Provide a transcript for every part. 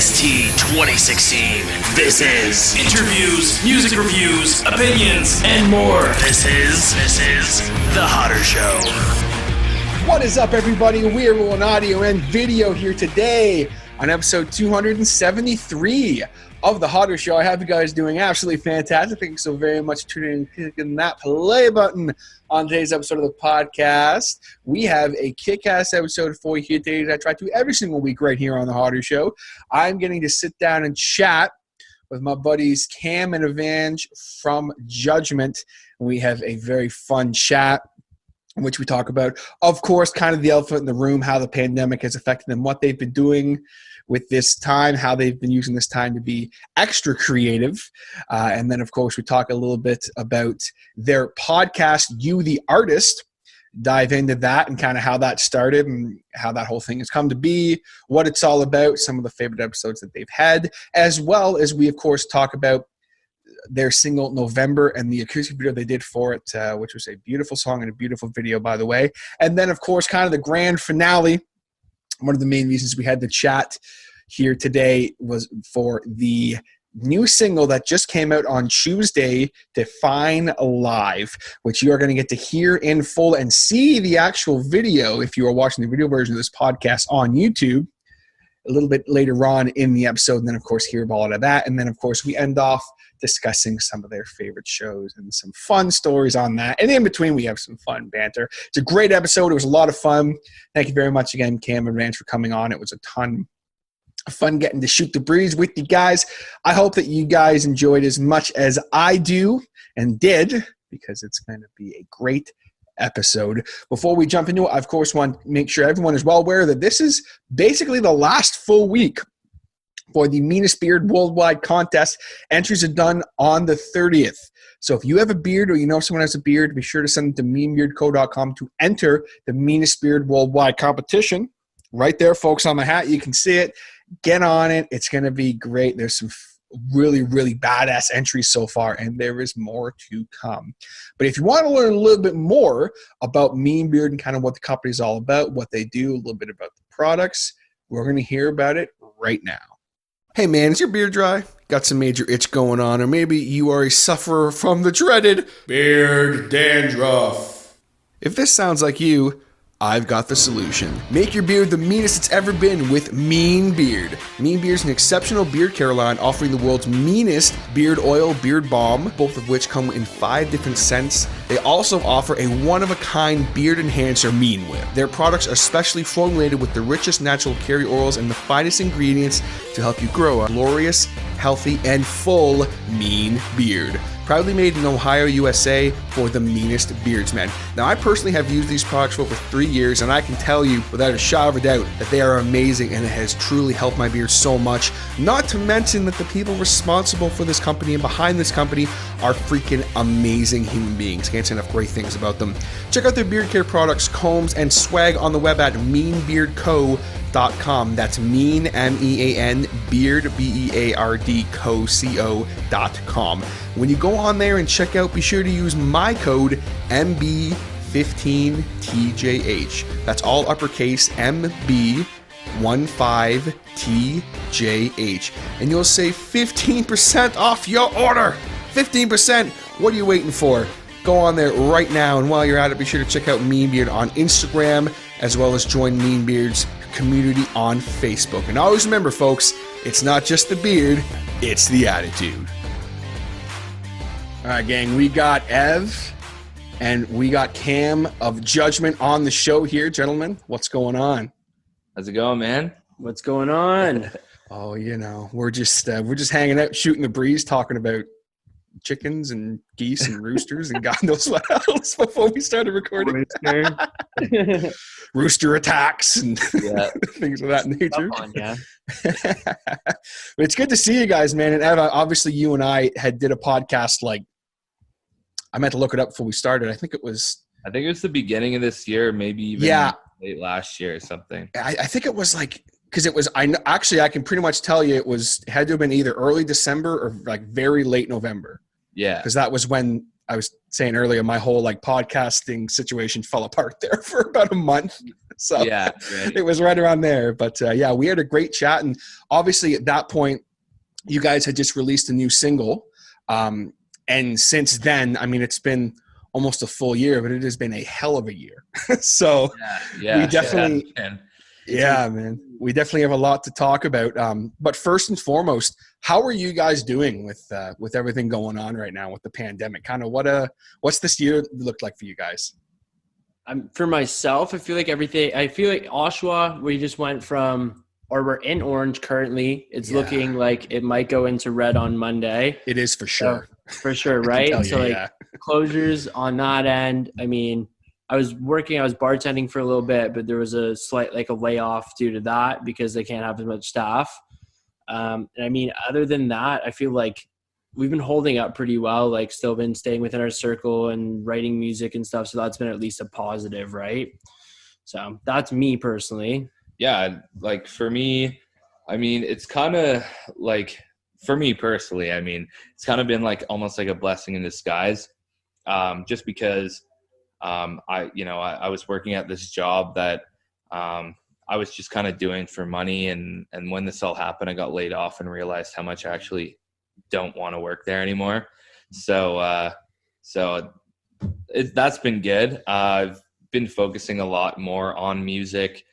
ST 2016. This is interviews, music reviews, opinions, and more. This is The Hotter Show. What is up, everybody? We are rolling audio and video here today on episode 273 of The Hotter Show. I have you guys doing absolutely fantastic. Thank you so very much for tuning in and clicking that play button on today's episode of the podcast. We have a kick-ass episode for you here today that I try to do every single week right here on The Hotter Show. I'm getting to sit down and chat with my buddies Cam and Evange from Judgement. We have a very fun chat in which we talk about, of course, kind of the elephant in the room, how the pandemic has affected them, what they've been doing with this time, how they've been using this time to be extra creative. And then, of course, we talk a little bit about their podcast, You the Artist, dive into that and kind of how that started and how that whole thing has come to be, what it's all about, some of the favorite episodes that they've had, as well as we, of course, talk about their single November and the acoustic video they did for it, which was a beautiful song and a beautiful video, by the way. And then, of course, kind of the grand finale. One of the main reasons we had the chat here today was for the new single that just came out on Tuesday, Define Live, which you are going to get to hear in full and see the actual video if you are watching the video version of this podcast on YouTube a little bit later on in the episode. And then, of course, hear all of that. And then, of course, we end off discussing some of their favorite shows and some fun stories on that. And in between, we have some fun banter. It's a great episode. It was a lot of fun. Thank you very much again, Cam and Ranch, for coming on. It was a ton of fun getting to shoot the breeze with you guys. I hope that you guys enjoyed as much as I do and did, because it's going to be a great episode. Before we jump into it, I, of course, want to make sure everyone is well aware that this is basically the last full week for the Meanest Beard Worldwide contest. Entries are done on the 30th. So if you have a beard or you know someone has a beard, be sure to send them to meanbeardco.com to enter the Meanest Beard Worldwide competition. Right there, folks, on my hat. You can see it. Get on it. It's going to be great. There's some really, really badass entries so far, and there is more to come. But if you want to learn a little bit more about Mean Beard and kind of what the company is all about, what they do, a little bit about the products, we're going to hear about it right now. Hey man, is your beard dry? Got some major itch going on, or maybe you are a sufferer from the dreaded beard dandruff. If this sounds like you, I've got the solution. Make your beard the meanest it's ever been with Mean Beard. Mean Beard is an exceptional beard care line offering the world's meanest beard oil, beard balm, both of which come in 5 different scents. They also offer a one-of-a-kind beard enhancer, Mean Whip. Their products are specially formulated with the richest natural carry oils and the finest ingredients to help you grow a glorious, healthy, and full mean beard. Proudly made in Ohio, USA for the meanest beardsmen. Now, I personally have used these products for over 3 years, and I can tell you without a shadow of a doubt that they are amazing, and it has truly helped my beard so much. Not to mention that the people responsible for this company and behind this company are freaking amazing human beings. Can't say enough great things about them. Check out their beard care products, combs, and swag on the web at meanbeardco.com. That's mean, M-E-A-N, beard, B-E-A-R-D, co.com. When you go on there and check out, be sure to use my code MB15TJH. That's all uppercase, MB15TJH. And you'll save 15% off your order. 15%. What are you waiting for? Go on there right now, and while you're at it, be sure to check out Mean Beard on Instagram, as well as join Mean Beard's community on Facebook. And always remember, folks, it's not just the beard, it's the attitude. All right, gang, we got Ev and we got Cam of Judgement on the show here. Gentlemen, what's going on? How's it going, man? What's going on? Oh, you know, we're just hanging out, shooting the breeze, talking about chickens and geese and roosters and God knows what else before we started recording. Rooster attacks and things of that nature. But it's good to see you guys, man. And Ev, obviously you and I did a podcast, like, I meant to look it up before we started. I think it was the beginning of this year, maybe even late last year or something. I think it was like, because it was, I can pretty much tell you it had to have been either early December or like very late November. Yeah. Because that was when I was saying earlier, my whole like podcasting situation fell apart there for about a month. So Yeah, right. it was right around there. But yeah, we had a great chat. And obviously at that point, you guys had just released a new single. And since then, I mean, it's been almost a full year, but it has been a hell of a year. So yeah, we definitely, yeah, man, we definitely have a lot to talk about. But first and foremost, how are you guys doing with everything going on right now with the pandemic? Kind of what's this year looked like for you guys? For myself, I feel like Oshawa, we just went from, or we're in orange currently. It's looking like it might go into red on Monday. It is for sure. For sure, right? So closures on that end. I mean, I was bartending for a little bit, but there was a slight a layoff due to that because they can't have as much staff. And I mean, other than that, I feel like we've been holding up pretty well, like still been staying within our circle and writing music and stuff. So that's been at least a positive, right? So that's me personally. Yeah, like for me, I mean, it's kind of like, for me personally, I mean, it's kind of been like almost like a blessing in disguise, just because I was working at this job that I was just kind of doing for money, and when this all happened, I got laid off and realized how much I actually don't want to work there anymore. So that's been good. I've been focusing a lot more on music,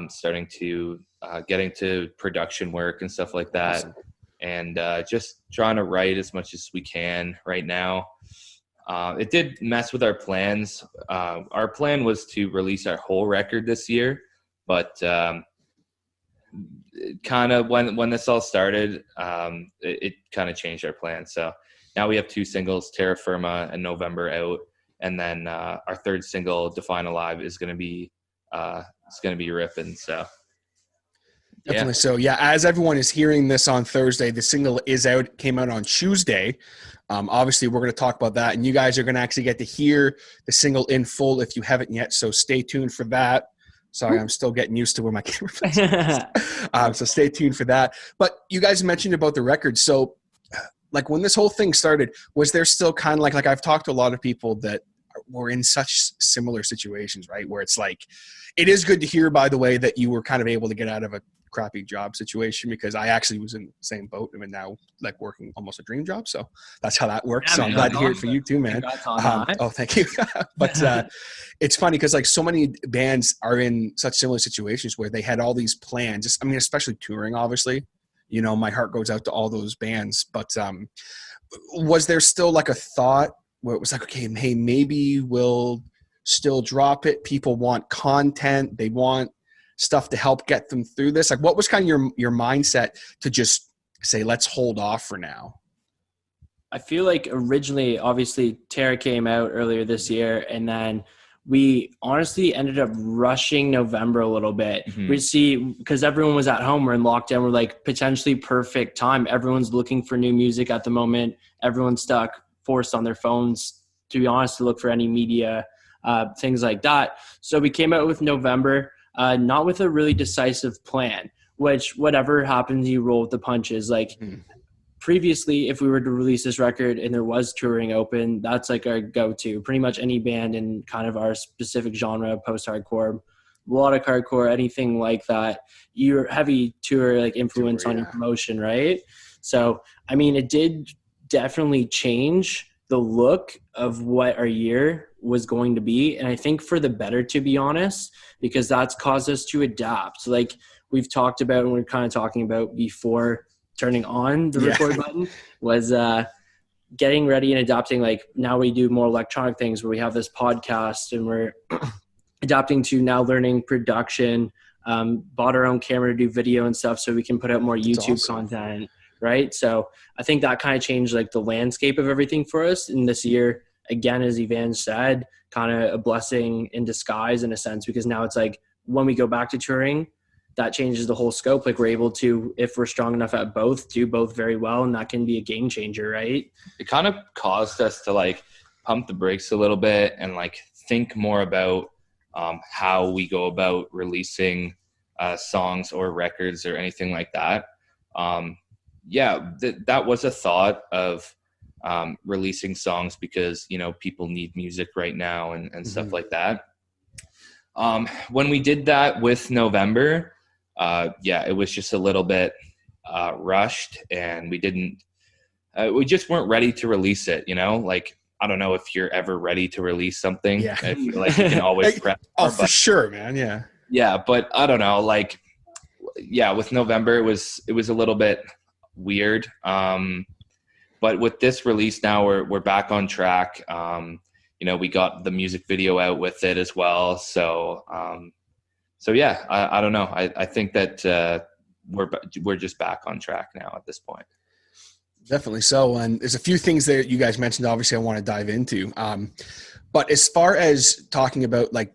starting to getting to production work and stuff like that. Awesome. And just trying to write as much as we can right now. It did mess with our plans. Our plan was to release our whole record this year, but kind of when this all started, it kind of changed our plans. So now we have 2 singles, Terra Firma and November, out, and then our third single, Define Alive, is going to be ripping. So. Definitely. Yeah. So yeah, as everyone is hearing this on Thursday, the single is out, came out on Tuesday. Obviously we're going to talk about that, and you guys are going to actually get to hear the single in full if you haven't yet. So stay tuned for that. Sorry, I'm still getting used to where my camera is. So stay tuned for that. But you guys mentioned about the record. So like when this whole thing started, was there still kind of like I've talked to a lot of people that were in such similar situations, right? Where it's like, it is good to hear, by the way, that you were kind of able to get out of a crappy job situation, because I actually was in the same boat and now like working almost a dream job. So that's how that works. So I'm glad to hear it for you too, man. Oh, thank you. But it's funny because like so many bands are in such similar situations where they had all these plans. I mean, especially touring, obviously, you know, my heart goes out to all those bands. But was there still like a thought where it was like, okay, hey, maybe we'll still drop it. People want content. They want stuff to help get them through this. Like, what was kind of your mindset to just say, let's hold off for now? I feel like originally, obviously, Terra came out earlier this year, and then we honestly ended up rushing November a little bit. Mm-hmm. We see, because everyone was at home, we're in lockdown, we're like, potentially perfect time. Everyone's looking for new music at the moment. Everyone's stuck, forced on their phones, to be honest, to look for any media, things like that. So we came out with November, not with a really decisive plan, which whatever happens, you roll with the punches. Like previously, if we were to release this record and there was touring open, that's like our go-to. Pretty much any band in kind of our specific genre, post-hardcore, melodic hardcore, anything like that, your heavy tour like influence on your promotion, right? So, I mean, it did definitely change the look of what our year was going to be. And I think for the better, to be honest, because that's caused us to adapt. So like we've talked about, and we're kind of talking about before turning on the record button, was getting ready and adapting. Like now we do more electronic things where we have this podcast, and we're adapting to now learning production, bought our own camera to do video and stuff so we can put out more YouTube content. Right. So I think that kind of changed like the landscape of everything for us. And this year, again, as Evan said, kind of a blessing in disguise in a sense, because now it's like when we go back to touring, that changes the whole scope. Like we're able to, if we're strong enough at both, do both very well. And that can be a game changer, right? It kind of caused us to like pump the brakes a little bit and like think more about how we go about releasing songs or records or anything like that. That was a thought of releasing songs because, you know, people need music right now and stuff like that. When we did that with November, it was just a little bit rushed, and we just weren't ready to release it, you know? Like, I don't know if you're ever ready to release something. Yeah. I feel like you can always prep. For sure, man. Yeah. Yeah, but I don't know, like, with November, it was a little bit weird. But with this release now, we're back on track. You know, we got the music video out with it as well. So yeah, I don't know. I think that we're just back on track now at this point. Definitely so. And there's a few things that you guys mentioned, obviously I want to dive into. But as far as talking about like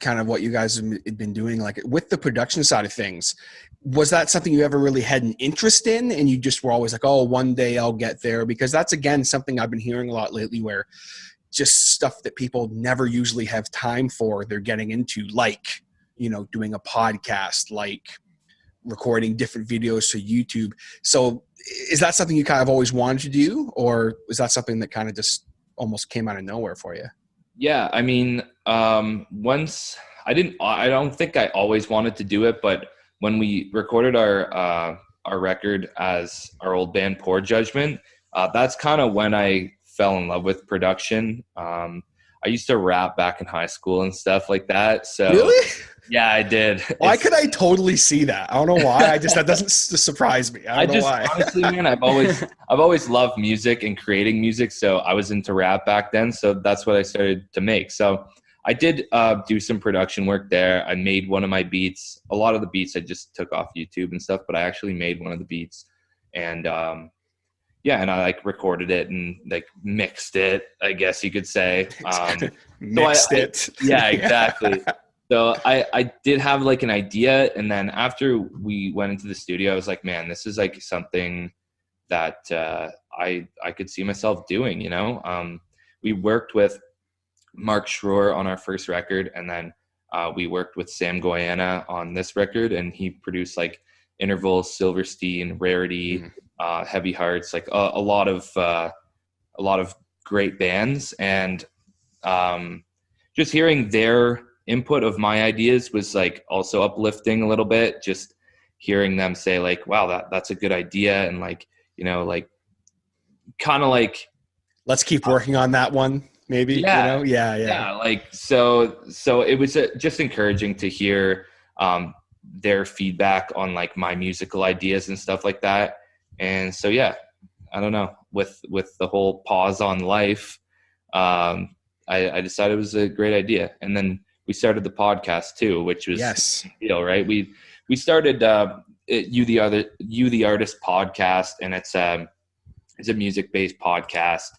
kind of what you guys have been doing, like with the production side of things, was that something you ever really had an interest in, and you just were always like, oh, one day I'll get there? Because that's, again, something I've been hearing a lot lately, where just stuff that people never usually have time for, they're getting into, like, you know, doing a podcast, like recording different videos for YouTube. So is that something you kind of always wanted to do, or was that something that kind of just almost came out of nowhere for you? Yeah, I mean, I don't think I always wanted to do it, but when we recorded our record as our old band, Poor Judgment, that's kind of when I fell in love with production. I used to rap back in high school and stuff like that. So really? Yeah, I did. Why could I totally see that? I don't know why. That doesn't surprise me. I don't know why. Honestly, man, I've always loved music and creating music. So I was into rap back then. So that's what I started to make. So I did do some production work there. I made one of my beats. A lot of the beats I just took off YouTube and stuff, but I actually made one of the beats, and and I like recorded it and like mixed it, I guess you could say. Mixed it. Yeah, exactly. So I did have like an idea, and then after we went into the studio, I was like, man, this is like something that I could see myself doing, you know? We worked with Mark Schroer on our first record, and then we worked with Sam Goyana on this record, and he produced like Interval, Silverstein, Rarity, Heavy Hearts, like a lot of great bands. And just hearing their input of my ideas was like also uplifting a little bit, just hearing them say like, wow, that's a good idea. And like, you know, like kind of like, let's keep working on that one. Maybe, yeah, you know? Yeah. Like, so it was just encouraging to hear their feedback on like my musical ideas and stuff like that. And so, yeah, I don't know, with the whole pause on life, I decided it was a great idea. And then we started the podcast too, which was right. We started You the Artist podcast, and it's a music-based podcast.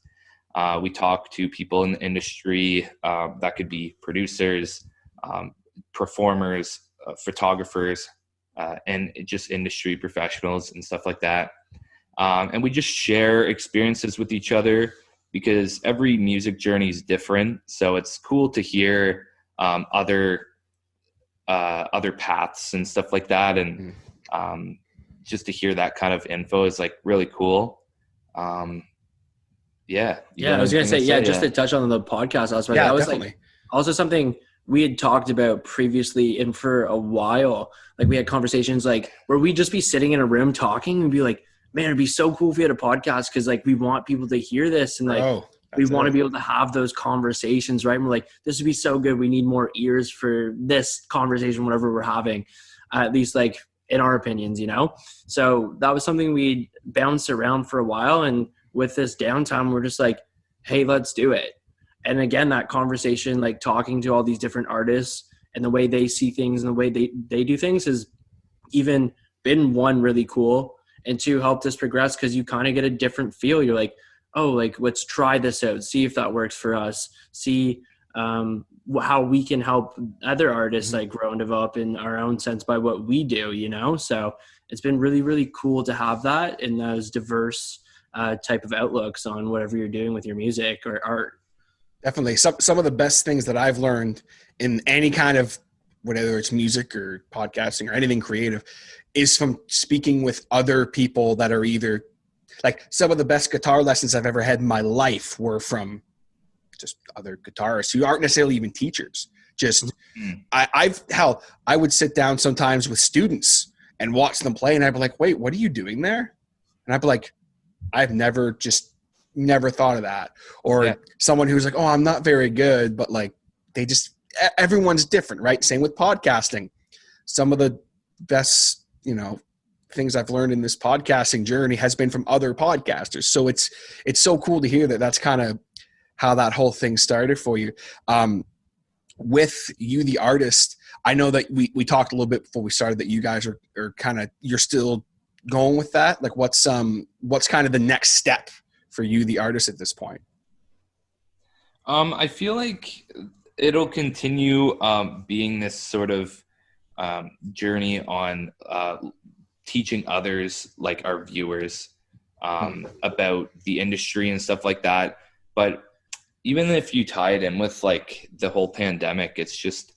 We talk to people in the industry, that could be producers, performers, photographers, and just industry professionals and stuff like that. And we just share experiences with each other, because every music journey is different. So it's cool to hear other paths and stuff like that. And just to hear that kind of info is like really cool. Yeah, I was gonna say, just to touch on the podcast aspect. That was definitely. Like also something we had talked about previously, and for a while, like we had conversations like where we'd just be sitting in a room talking and be like, man, it'd be so cool if we had a podcast, because like we want people to hear this, and like we want to be able to have those conversations, right? And we're like, this would be so good. We need more ears for this conversation, whatever we're having, at least like in our opinions, you know? So that was something we bounced around for a while, and with this downtime, we're just like, hey, let's do it. And again, that conversation, like talking to all these different artists and the way they see things and the way they do things, has even been, one, really cool, and two, helped us progress, because you kind of get a different feel. You're like, oh, like let's try this out, see if that works for us, see how we can help other artists like grow and develop in our own sense by what we do, you know? So it's been really, really cool to have that in those diverse type of outlooks on whatever you're doing with your music or art. Definitely. Some of the best things that I've learned in any kind of, whether it's music or podcasting or anything creative, is from speaking with other people that are either like some of the best guitar lessons I've ever had in my life were from just other guitarists who aren't necessarily even teachers. Just I would sit down sometimes with students and watch them play, and I'd be like, wait, what are you doing there? And I'd be like, I've never thought of that. Or someone who's like, oh, I'm not very good, but like everyone's different, right? Same with podcasting. Some of the best, things I've learned in this podcasting journey has been from other podcasters. So it's so cool to hear that that's kind of how that whole thing started for you. With you, the artist, I know that we talked a little bit before we started that you guys are kind of, you're still going with that. Like what's kind of the next step for you, the artist, at this point? I feel like it'll continue being this sort of journey on teaching others, like our viewers, about the industry and stuff like that. But even if you tie it in with like the whole pandemic, it's just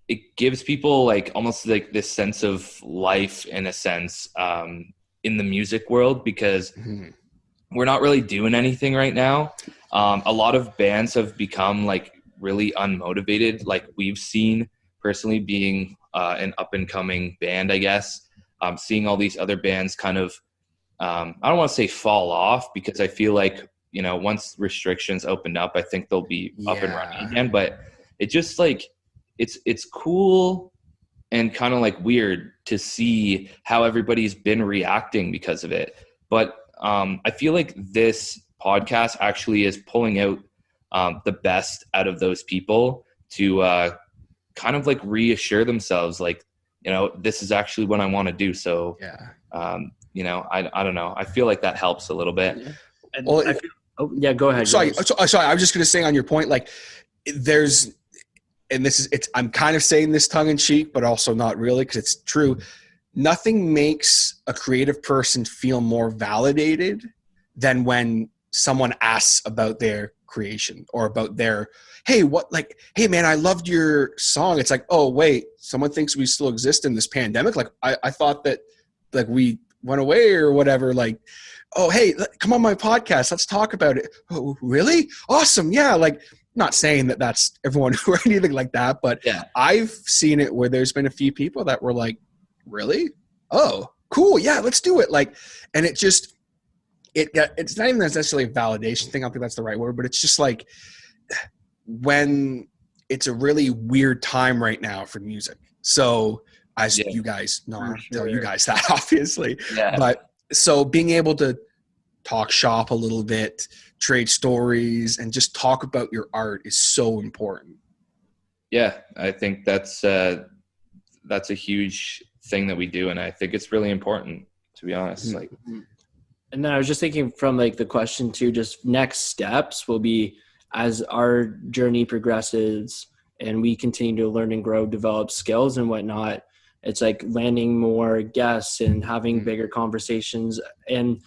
it gives people like almost like this sense of life in a sense in the music world, because we're not really doing anything right now. A lot of bands have become like really unmotivated. Like we've seen personally, being an up and coming band, I guess, seeing all these other bands kind of, I don't want to say fall off, because I feel like, once restrictions opened up, I think they'll be up and running again. But it just like, it's cool and kind of like weird to see how everybody's been reacting because of it. But I feel like this podcast actually is pulling out the best out of those people to kind of like reassure themselves, like, this is actually what I want to do. So, I don't know. I feel like that helps a little bit. Yeah. Well, go ahead. Sorry. I was just going to say on your point, like I'm kind of saying this tongue in cheek, but also not really, because it's true. Nothing makes a creative person feel more validated than when someone asks about their creation or about their, hey man, I loved your song. It's like, oh wait, someone thinks we still exist in this pandemic. Like I thought that like we went away or whatever. Like, oh, hey, come on my podcast. Let's talk about it. Oh, really? Awesome. Yeah. Like, not saying that that's everyone or anything like that, but I've seen it where there's been a few people that were like, really? Oh, cool. Yeah, let's do it. Like, and it just, it's not even necessarily a validation thing. I don't think that's the right word, but it's just like when it's a really weird time right now for music. So as you guys know, I'll tell you guys that obviously, but so being able to talk shop a little bit, trade stories, and just talk about your art is so important. Yeah, I think that's a huge thing that we do, and I think it's really important, to be honest. Like, and then I was just thinking from like the question too, just next steps will be as our journey progresses and we continue to learn and grow, develop skills and whatnot. It's like landing more guests and having bigger conversations and,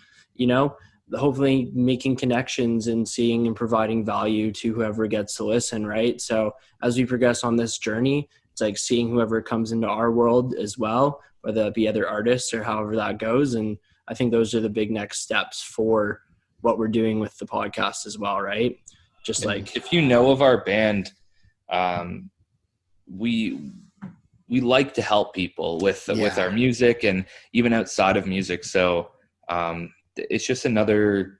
hopefully making connections and seeing and providing value to whoever gets to listen, right? So as we progress on this journey, it's like seeing whoever comes into our world as well, whether it be other artists or however that goes. And I think those are the big next steps for what we're doing with the podcast as well, right? Just like if you know of our band, we like to help people with our music and even outside of music. So it's just another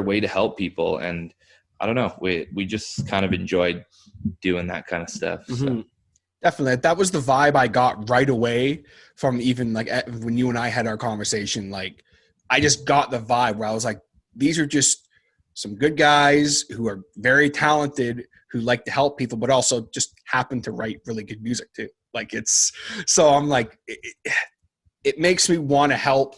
way to help people. And I don't know, we just kind of enjoyed doing that kind of stuff. So. Definitely. That was the vibe I got right away from even like when you and I had our conversation. Like I just got the vibe where I was like, these are just some good guys who are very talented, who like to help people, but also just happen to write really good music too. Like so I'm like, it makes me want to help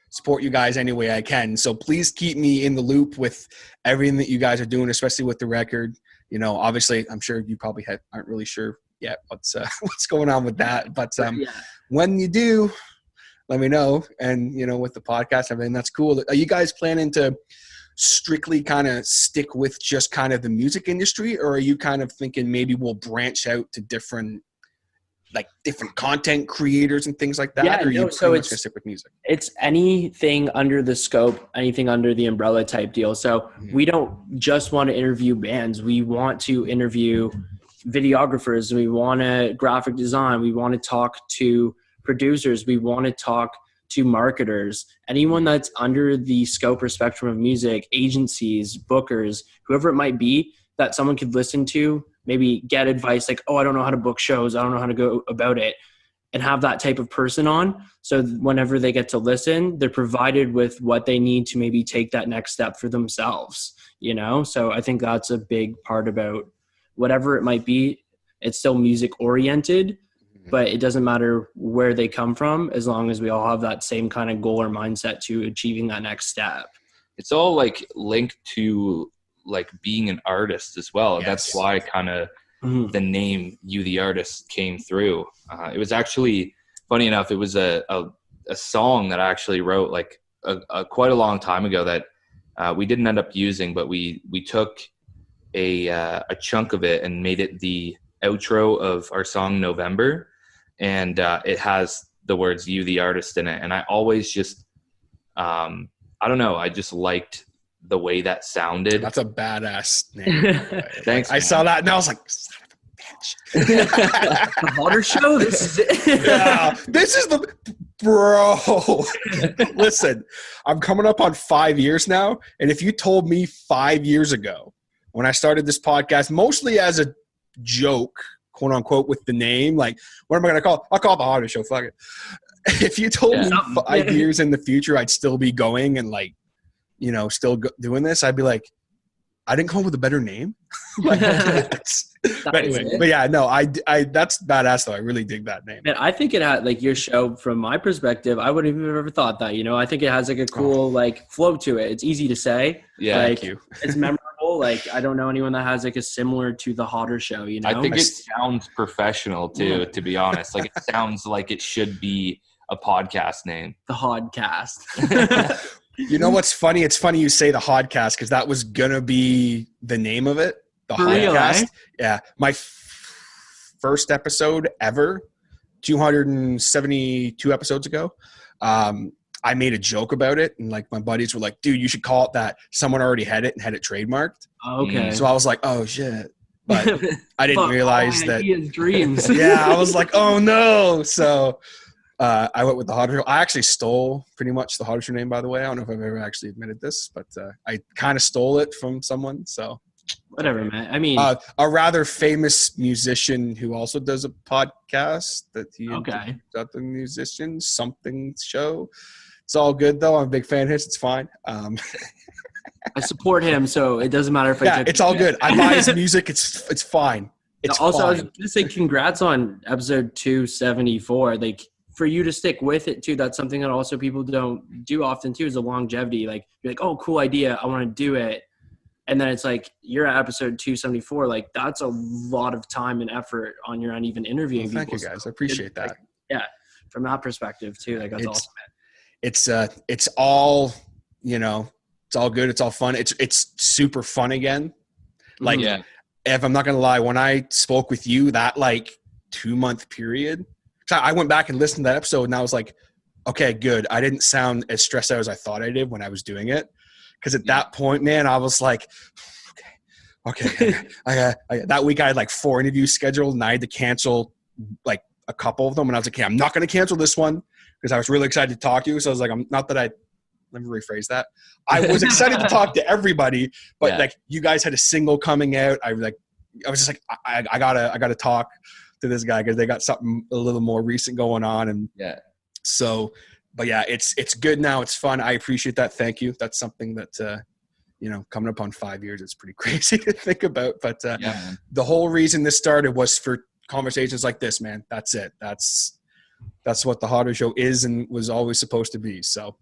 support you guys any way I can. So please keep me in the loop with everything that you guys are doing, especially with the record. Obviously I'm sure you probably aren't really sure yet what's going on with that. But when you do, let me know. And, with the podcast, everything, that's cool. Are you guys planning to strictly kind of stick with just kind of the music industry, or are you kind of thinking maybe we'll branch out to different like different content creators and things like that? Yeah, or are you so pretty much gonna stick with music? It's anything under the scope, anything under the umbrella type deal. So we don't just want to interview bands. We want to interview videographers. We want to graphic design. We want to talk to producers. We want to talk to marketers. Anyone that's under the scope or spectrum of music, agencies, bookers, whoever it might be that someone could listen to, maybe get advice like, oh, I don't know how to book shows. I don't know how to go about it, and have that type of person on. So whenever they get to listen, they're provided with what they need to maybe take that next step for themselves, you know? So I think that's a big part about whatever it might be. It's still music oriented, but it doesn't matter where they come from, as long as we all have that same kind of goal or mindset to achieving that next step. It's all like linked to like being an artist as well. Yes. That's why kind of the name You the Artist came through. It was actually, funny enough, it was a song that I actually wrote like quite a long time ago that we didn't end up using, but we took a chunk of it and made it the outro of our song November. And it has the words You the Artist in it. And I always just, I don't know, I just liked the way that sounded. That's a badass name. Thanks. I saw that and I was like, son of a bitch. The Hotter Show? This is it. Yeah, this is the bro. Listen, I'm coming up on 5 years now. And if you told me 5 years ago when I started this podcast, mostly as a joke, quote unquote, with the name, like, what am I going to call it? I'll call it the Hotter Show. Fuck it. If you told me 5 years in the future I'd still be going and like, you know, still doing this, I'd be like, I didn't come up with a better name. Like, but anyway, but yeah, no, I that's badass though. I really dig that name. And I think it had, like, your show, from my perspective, I wouldn't have ever thought that, you know. I think it has like a cool like flow to it. It's easy to say. Yeah, like, thank you. It's memorable. Like, I don't know anyone that has like a similar to the Hotter Show, you know. I think it sounds professional too, to be honest. Like, it sounds like it should be a podcast name. The Hodcast. You know what's funny? It's funny you say the Hodcast, because that was gonna be the name of it. The For Hodcast. real, eh? Yeah, my first episode ever, 272 episodes ago. I made a joke about it, and like my buddies were like, "Dude, you should call it that." Someone already had it and had it trademarked. Okay. So I was like, "Oh shit!" But I didn't realize that. He has dreams. Yeah, I was like, "Oh no!" So. I went with the Hotter Show. I actually stole pretty much the Hotter Show name, by the way. I don't know if I've ever actually admitted this, but I kind of stole it from someone. So whatever, man. I mean, a rather famous musician who also does a podcast that he okay. got the musician something show. It's all good though. I'm a big fan of his. It's fine. I support him, so it doesn't matter if I. Yeah, it's all good. I buy his music. It's fine. It's also fine. I was going to say congrats on episode 274. Like, for you to stick with it too, that's something that also people don't do often too, is the longevity. Like, you're like, oh, cool idea, I want to do it. And then it's like, you're at episode 274. Like, that's a lot of time and effort on your end, even interviewing people. Thank you guys. I appreciate that. Like, yeah. From that perspective too. Like, that's awesome, man. It's all, you know, it's all good. It's all fun. It's super fun again. Like, if I'm not going to lie, when I spoke with you, that like 2-month period, so I went back and listened to that episode and I was like, okay, good. I didn't sound as stressed out as I thought I did when I was doing it. Because at that point, man, I was like, okay. That week I had like 4 interviews scheduled and I had to cancel like a couple of them. And I was like, okay, I'm not going to cancel this one because I was really excited to talk to you. So I was like, let me rephrase that. I was excited to talk to everybody, but like you guys had a single coming out. I was just like, I gotta talk to this guy because they got something a little more recent going on. And so, but yeah, it's good now. It's fun. I appreciate that. Thank you. That's something that, you know, coming up on 5 years, it's pretty crazy to think about, but the whole reason this started was for conversations like this, man. That's it. That's what the Hotter Show is and was always supposed to be. So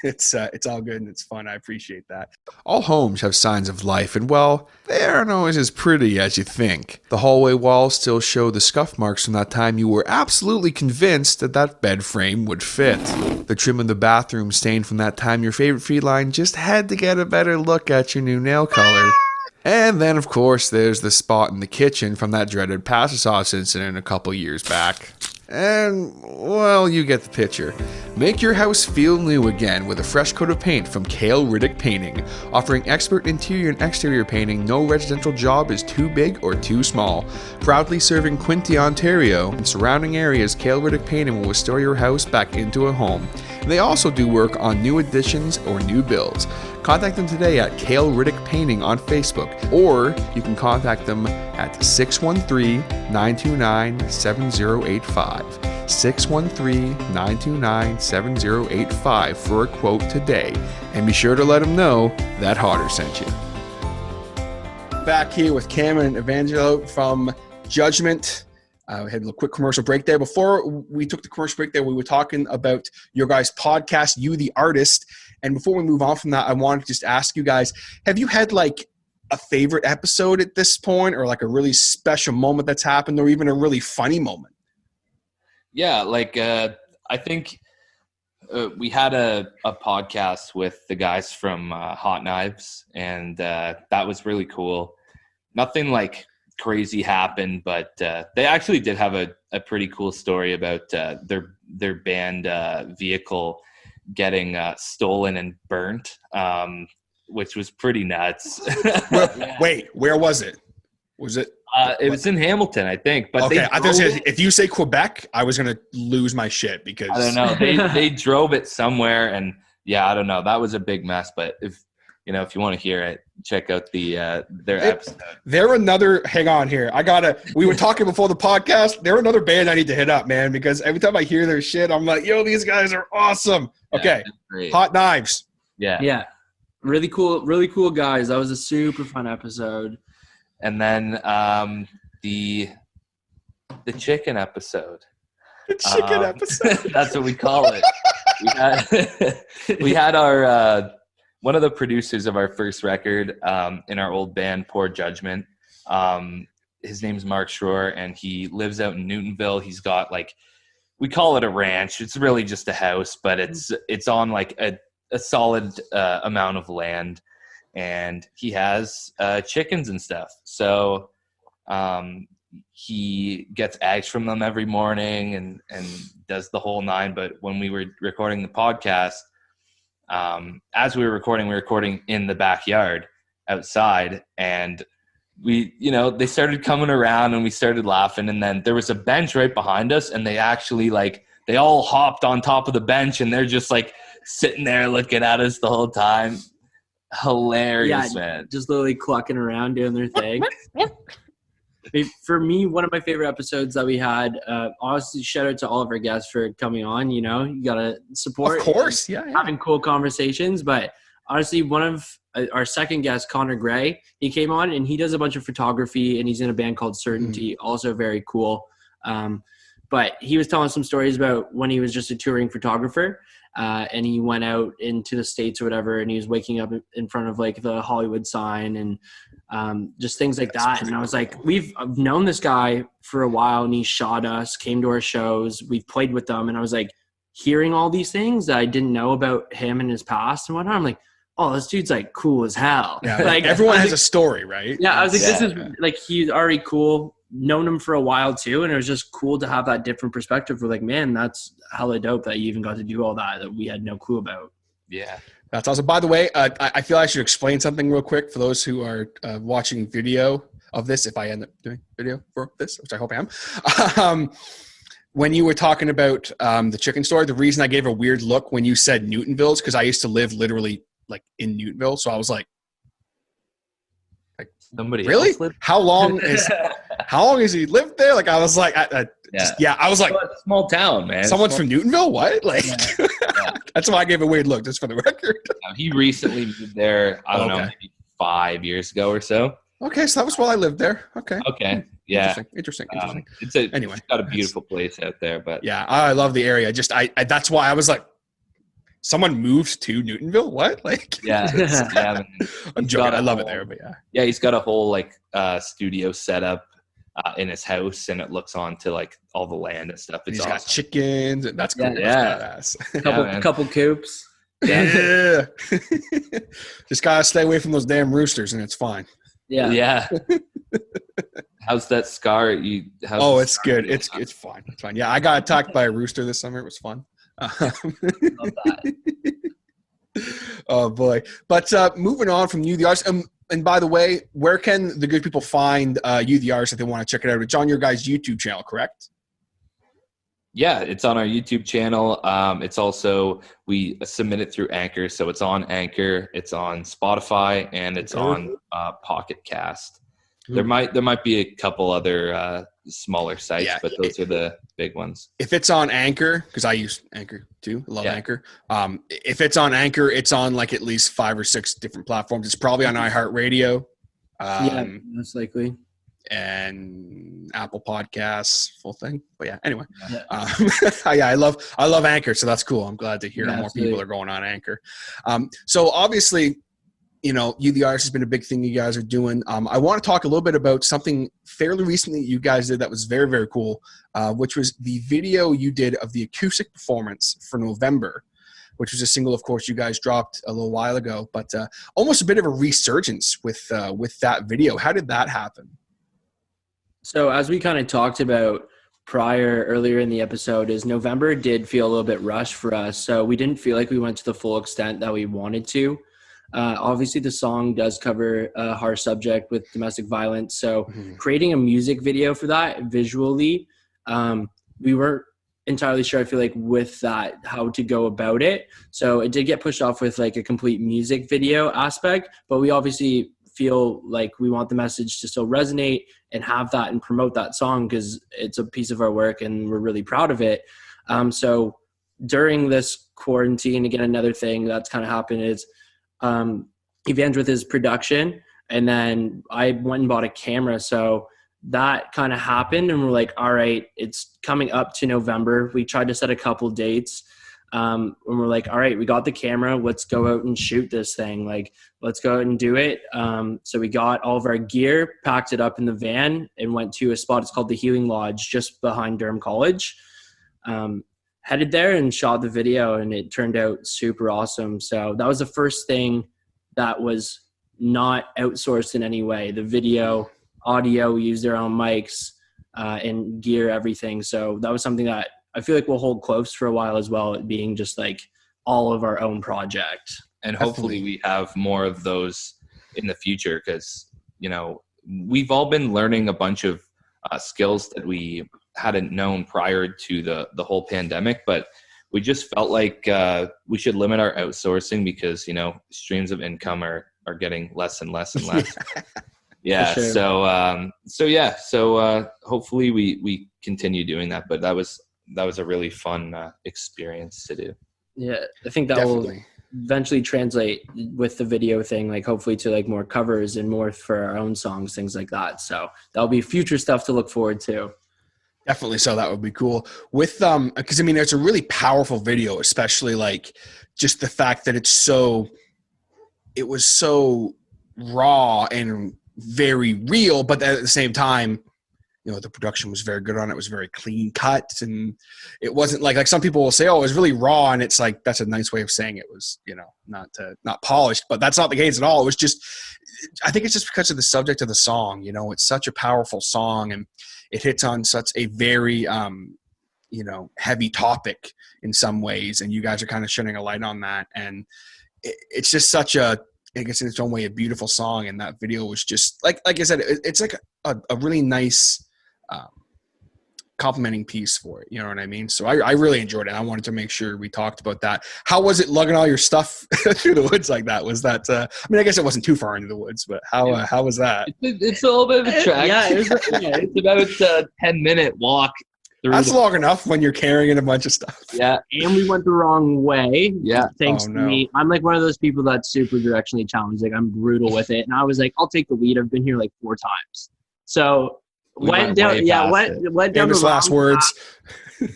it's all good and it's fun. I appreciate that. All homes have signs of life, and well, they aren't always as pretty as you think. The hallway walls still show the scuff marks from that time you were absolutely convinced that bed frame would fit. The trim in the bathroom stained from that time your favorite feline just had to get a better look at your new nail color. And then, of course, there's the spot in the kitchen from that dreaded pasta sauce incident a couple years back. And, well, you get the picture. Make your house feel new again with a fresh coat of paint from Cale Riddick Painting. Offering expert interior and exterior painting, no residential job is too big or too small. Proudly serving Quinte, Ontario, and surrounding areas, Cale Riddick Painting will restore your house back into a home. They also do work on new additions or new builds. Contact them today at Cale Riddick Painting on Facebook, or you can contact them at 613-929-7085. 613-929-7085 for a quote today. And be sure to let them know that Hodder sent you. Back here with Cameron and Evangelos from Judgement. We had a quick commercial break there. Before we took the commercial break there, we were talking about your guys' podcast, You the Artist. And before we move on from that, I wanted to just ask you guys, have you had like a favorite episode at this point, or like a really special moment that's happened, or even a really funny moment? Yeah, like I think we had a podcast with the guys from Hot Knives, and that was really cool. Nothing like crazy happened, but they actually did have a pretty cool story about their band vehicle getting stolen and burnt, which was pretty nuts. Wait, where was it? Was it? It was in Hamilton, I think. But okay, if you say Quebec, I was gonna lose my shit because I don't know. They drove it somewhere, and yeah, I don't know. That was a big mess. But if you want to hear it, check out their episode. They're another. Hang on here. We were talking before the podcast. They're another band I need to hit up, man, because every time I hear their shit, I'm like, yo, these guys are awesome. Okay, Hot Knives. Yeah. Really cool guys. That was a super fun episode. And then the chicken episode. The chicken episode. That's what we call it. We had our one of the producers of our first record in our old band, Poor Judgment. His name's Mark Schroer, and he lives out in Newtonville. He's got we call it a ranch. It's really just a house, but it's on like a solid amount of land. And he has chickens and stuff. So he gets eggs from them every morning and does the whole nine. But when we were recording the podcast, as we were recording in the backyard outside. And they started coming around and we started laughing. And then there was a bench right behind us, and they actually they all hopped on top of the bench, and they're just sitting there looking at us the whole time. Hilarious, man. Just literally clucking around doing their thing. For me, one of my favorite episodes that we had, honestly, shout out to all of our guests for coming on. You got to support. Of course, yeah. Having cool conversations. But honestly, one of our second guest, Connor Gray, he came on and he does a bunch of photography, and he's in a band called Certainty, also very cool. But he was telling some stories about when he was just a touring photographer. And he went out into the States or whatever, and he was waking up in front of the Hollywood sign and just things like that. And I was like, I've known this guy for a while, and he shot us, came to our shows, we've played with them. And I was like, hearing all these things that I didn't know about him and his past and whatnot. I'm like, oh, this dude's cool as hell. Yeah, everyone has a story, right? Yeah, I was like, this is he's already cool. Known him for a while too, and it was just cool to have that different perspective. We're like, man, that's hella dope that you even got to do all that we had no clue about. Yeah, that's awesome. By the way, I feel I should explain something real quick for those who are watching video of this, if I end up doing video for this, which I hope I am. When you were talking about the chicken story, the reason I gave a weird look when you said Newtonville is because I used to live literally in Newtonville, so I was like somebody really? Else lived? How long has he lived there? I was like, I was like, it's a small town, man. Someone from Newtonville? What? That's why I gave a weird look, just for the record. He recently moved there, I don't know, maybe 5 years ago or so. Okay, so that was while I lived there. Okay. Yeah. Interesting. Anyway, it's got a beautiful place out there, but yeah, I love the area. Just that's why I was like, someone moved to Newtonville? What? Yeah. I'm joking. I love it there, but yeah. Yeah, he's got a whole studio set up in his house, and it looks onto all the land and stuff. It's awesome. Got chickens, and that's cool. Yeah. That's Couple coops. Yeah. Just gotta stay away from those damn roosters, and it's fine. Yeah. How's that scar? It's good. It's fine. It's fine. Yeah, I got attacked by a rooster this summer. It was fun. Love that. Oh boy! But moving on from You the Artist, and by the way, where can the good people find You the Artist if they want to check it out? It's on your guys' YouTube channel, correct? Yeah, it's on our YouTube channel. It's also, we submit it through Anchor, so it's on Anchor, it's on Spotify, and it's on Pocket Cast. There might be a couple other smaller sites, but those are the big ones. If it's on Anchor, because I use Anchor too, I love Anchor. If it's on Anchor, it's on like at least 5 or 6 different platforms. It's probably on iHeartRadio. Most likely. And Apple Podcasts, full thing. But yeah, anyway. I love Anchor, so that's cool. I'm glad to hear more people are going on Anchor. So obviously, You the Artist has been a big thing you guys are doing. I want to talk a little bit about something fairly recently you guys did that was very, very cool, which was the video you did of the acoustic performance for November, which was a single, of course, you guys dropped a little while ago, but almost a bit of a resurgence with that video. How did that happen? So as we kind of talked about earlier in the episode, is November did feel a little bit rushed for us. So we didn't feel like we went to the full extent that we wanted to. Obviously the song does cover a harsh subject with domestic violence. So creating a music video for that visually, we weren't entirely sure, I feel like, with that, how to go about it. So it did get pushed off with like a complete music video aspect, but we obviously feel like we want the message to still resonate and have that and promote that song because it's a piece of our work and we're really proud of it. So during this quarantine, again, another thing that's kind of happened is Evangelos with his production, and then I went and bought a camera. So that kind of happened and we're like, all right, it's coming up to November. We tried to set a couple dates. And we're like, all right, we got the camera. Let's go out and shoot this thing. Like, let's go out and do it. So we got all of our gear, packed it up in the van, and went to a spot. It's called the Healing Lodge, just behind Durham College. Headed there and shot the video, and it turned out super awesome. So that was the first thing that was not outsourced in any way. The video, audio, we used their own mics and gear, everything. So that was something that I feel like we'll hold close for a while as well, it being just like all of our own project. And hopefully we have more of those in the future because, we've all been learning a bunch of skills that we hadn't known prior to the whole pandemic, but we just felt like we should limit our outsourcing because, streams of income are getting less and less and less. Yeah. Sure. So hopefully we continue doing that, but that was a really fun experience to do. Yeah, I think that will eventually translate with the video thing, like hopefully to like more covers and more for our own songs, things like that. So that'll be future stuff to look forward to. Definitely. So that would be cool with, cause it's a really powerful video, especially like just the fact that it was so raw and very real, but at the same time, the production was very good on it. It was very clean cut, and it wasn't like some people will say, oh, it was really raw. And it's like, that's a nice way of saying it was, not polished, but that's not the case at all. It was just, I think it's just because of the subject of the song, it's such a powerful song and it hits on such a very, heavy topic in some ways. And you guys are kind of shedding a light on that. And it's just such I guess in its own way, a beautiful song. And that video was just like I said, it's like a really nice, complimenting piece for it. You know what I mean? So I really enjoyed it. I wanted to make sure we talked about that. How was it lugging all your stuff through the woods like that? Was that, I guess it wasn't too far into the woods, but how was that? It's a little bit of a trek. It's about a 10-minute walk. That's long enough when you're carrying a bunch of stuff. Yeah. And we went the wrong way. Yeah. Thanks to me. I'm like one of those people that's super directionally challenged. Like I'm brutal with it. And I was like, I'll take the lead. I've been here like 4 times. So went down the last words.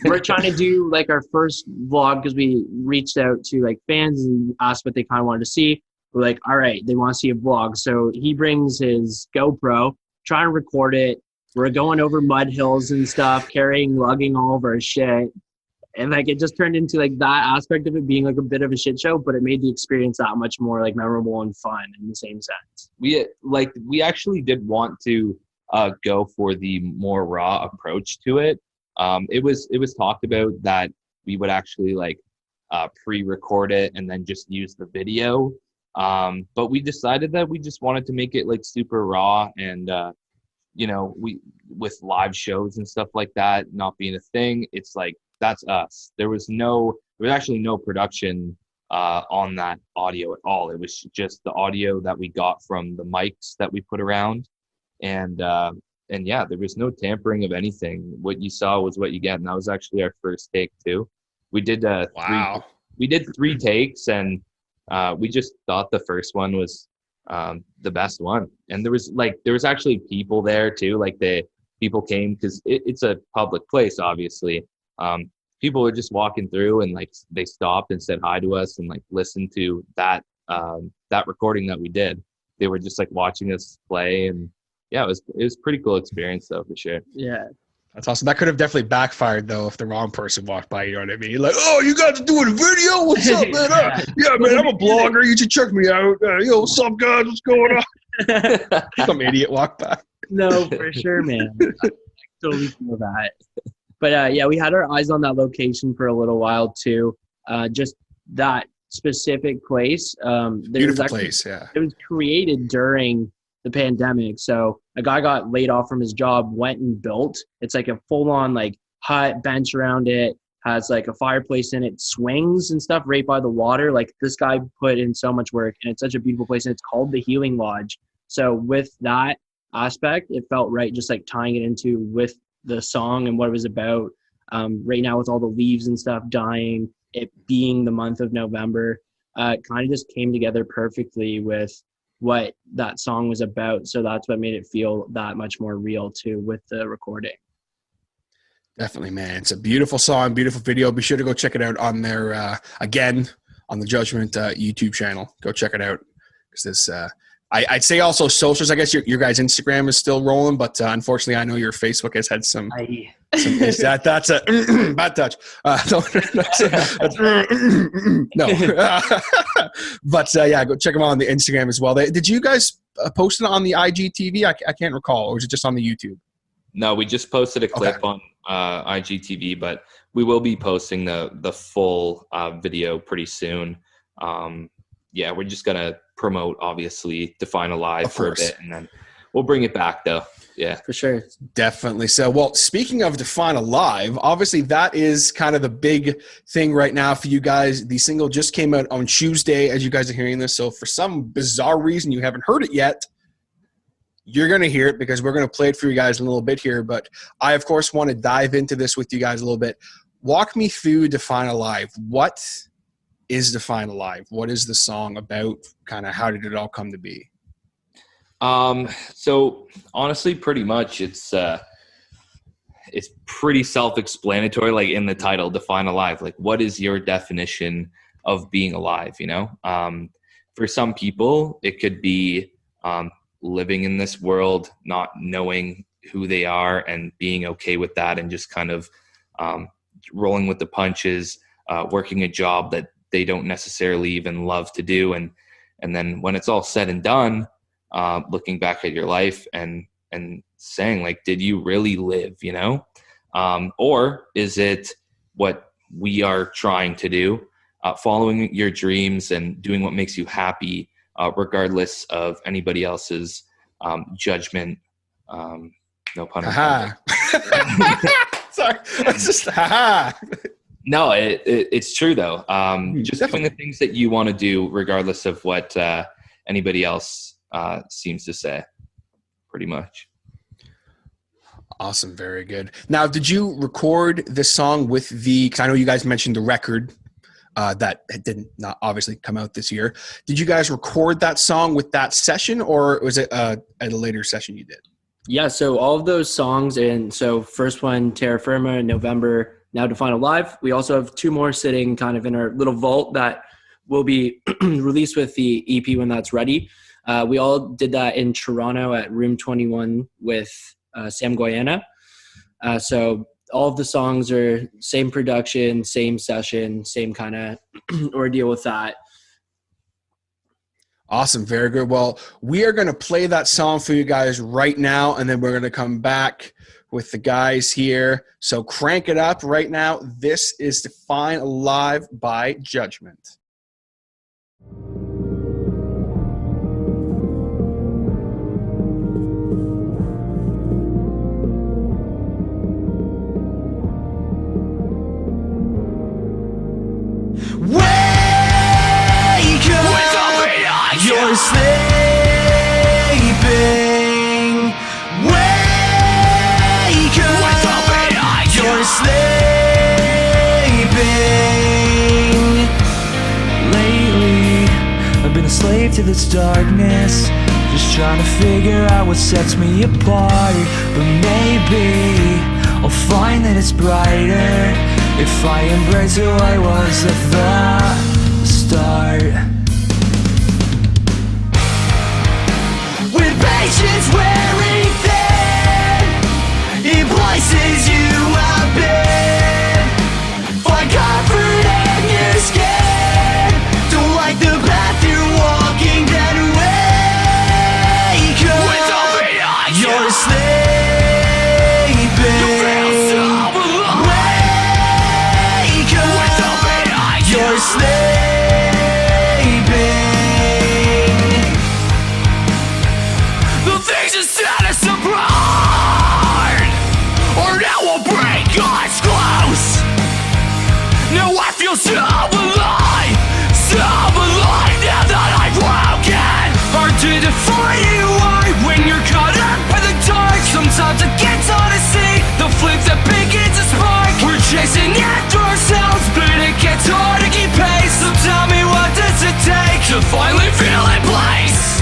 We're trying to do like our first vlog because we reached out to like fans and asked what they kind of wanted to see. We're like, all right, they want to see a vlog. So he brings his GoPro, try and record it. We're going over mud hills and stuff, lugging all of our shit. And like it just turned into like that aspect of it being like a bit of a shit show, but it made the experience that much more like memorable and fun in the same sense. We actually did want to go for the more raw approach to it. It was talked about that we would actually like pre-record it and then just use the video. But we decided that we just wanted to make it like super raw, and we with live shows and stuff like that not being a thing, it's like that's us. There was actually no production on that audio at all. It was just the audio that we got from the mics that we put around, and yeah, there was no tampering of anything. What you saw was what you get, and that was actually our first take too. We did three takes, and we just thought the first one was the best one. And there was actually people there too. Like people came because it's a public place, obviously. People were just walking through, and like they stopped and said hi to us and like listened to that recording that we did. They were just like watching us play, and yeah, it was a pretty cool experience though, for sure. Yeah. That's awesome. That could have definitely backfired though if the wrong person walked by. You know what I mean? You're like, oh, you guys are doing a video? What's up, man? Yeah, man, I'm a blogger. You should check me out. What's up, guys? What's going on? Some idiot walked by. No, for sure, man. I totally feel that. But yeah, we had our eyes on that location for a little while too. Just that specific place. Beautiful place, yeah. It was created during the pandemic. So a guy got laid off from his job, went and built. It's like a full-on like hut, bench around it, has like a fireplace in it, swings and stuff right by the water. Like this guy put in so much work, and it's such a beautiful place, and it's called the Healing Lodge. So with that aspect, it felt right just like tying it into with the song and what it was about. Right now with all the leaves and stuff dying, it being the month of November, it kind of just came together perfectly with what that song was about. So that's what made it feel that much more real too with the recording. Definitely, man. It's a beautiful song, beautiful video. Be sure to go check it out on their, again, on the Judgement YouTube channel. Go check it out. Because this, I'd say also socials. I guess your guys' Instagram is still rolling, but unfortunately, I know your Facebook has had some that's a bad touch. No. But yeah, go check them out on the Instagram as well. Did you guys post it on the IGTV? I can't recall. Or was it just on the YouTube? No, we just posted a clip on IGTV, but we will be posting the full video pretty soon. Yeah, we're just going to promote, obviously, Define Alive for a bit, and then we'll bring it back, though. Yeah, for sure. Definitely. So, well, speaking of Define Alive, obviously that is kind of the big thing right now for you guys. The single just came out on Tuesday as you guys are hearing this. So for some bizarre reason you haven't heard it yet, you're going to hear it because we're going to play it for you guys in a little bit here. But I, of course, want to dive into this with you guys a little bit. Walk me through Define Alive. What is Define Alive? What is the song about? Kind of how did it all come to be? So honestly, pretty much it's pretty self-explanatory, like in the title, Define Alive. Like, what is your definition of being alive? You know, for some people it could be, living in this world, not knowing who they are and being okay with that, and just kind of, rolling with the punches, working a job that they don't necessarily even love to do. And then when it's all said and done, looking back at your life and saying, like, did you really live, you know? Or is it what we are trying to do, following your dreams and doing what makes you happy, regardless of anybody else's judgment? No pun intended. Sorry, it's just haha. No, it's true though. Just Definitely. doing the things that you want to do, regardless of what anybody else seems to say, pretty much. Awesome. Very good. Now, did you record this song with because I know you guys mentioned the record that did not obviously come out this year. Did you guys record that song with that session, or was it at a later session you did? Yeah, so all of those songs, and so first one, Terra Firma and November, now Define Alive. We also have two more sitting kind of in our little vault that will be released with the EP when that's ready. We all did that in Toronto at Room 21 with Sam Goyana. So all of the songs are same production, same session, same kind of ordeal with that. Awesome. Very good. Well, we are going to play that song for you guys right now, and then we're going to come back with the guys here. So crank it up right now. This is Define Alive by Judgement. You're sleeping. Wake up. You're sleeping. Lately, I've been a slave to this darkness, just trying to figure out what sets me apart. But maybe I'll find that it's brighter if I embrace who I was at the start. Patience wearing thin in places you have been. Find comfort in your skin. Don't like the path you're walking, then wake up. You're sleeping. Wake up. You're sleeping. So alive now that I'm broken. Hard to define you are when you're caught up in the dark. Sometimes it gets hard to see the flame that begins to spark. We're chasing after ourselves, but it gets hard to keep pace. So tell me, what does it take to finally feel in place?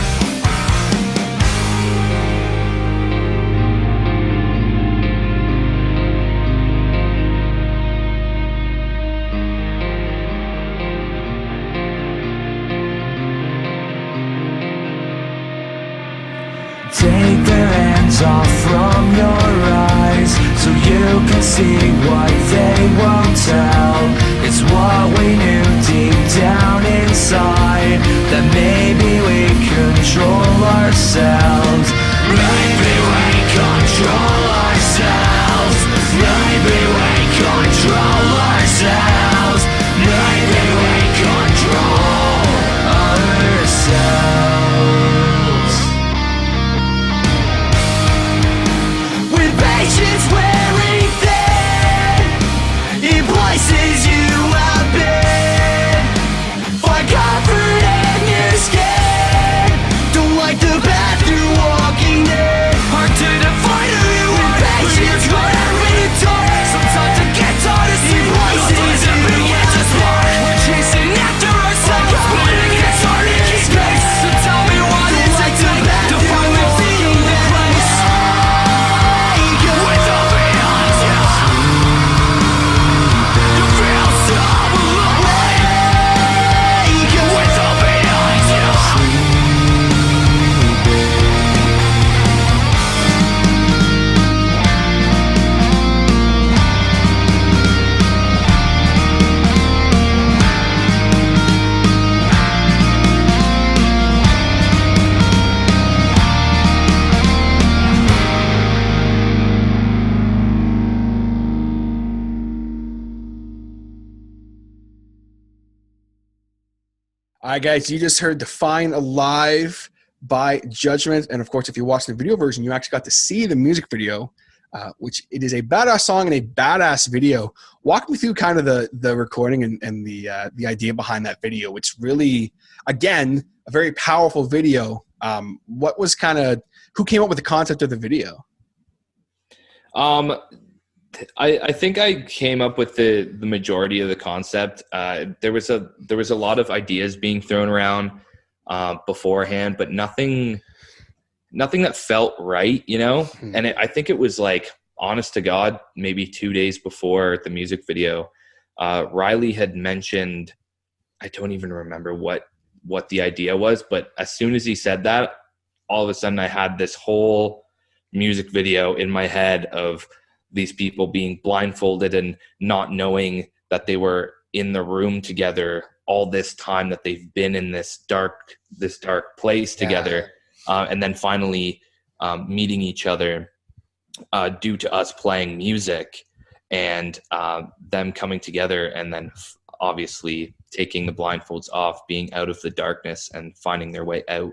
Take their hands off from your eyes, so you can see what they won't tell. It's what we knew deep down inside, that maybe we control ourselves. Maybe we control ourselves. Maybe we control ourselves. Maybe we control ourselves. Patience wearing thin in places you have been. Find comfort in your skin. Don't like the path you're walking in. Hard to define who you are. Patience wearing thin. Sometimes it gets hard to see places you begin to spark. We're chasing after ourselves, but it gets hard to keep pace. So tell me, what is it to finally feel the place? All right, guys, you just heard Define Alive by Judgement. And, of course, if you watch the video version, you actually got to see the music video, which it is a badass song and a badass video. Walk me through kind of the recording and the idea behind that video, which really, again, a very powerful video. What was who came up with the concept of the video? I think I came up with the majority of the concept. There was a lot of ideas being thrown around beforehand, but nothing that felt right, you know? And I think it was like, honest to God, maybe 2 days before the music video, Riley had mentioned, I don't even remember what the idea was, but as soon as he said that, all of a sudden I had this whole music video in my head of these people being blindfolded and not knowing that they were in the room together all this time, that they've been in this dark place together, and then finally meeting each other due to us playing music, and them coming together, and then obviously taking the blindfolds off, being out of the darkness and finding their way out.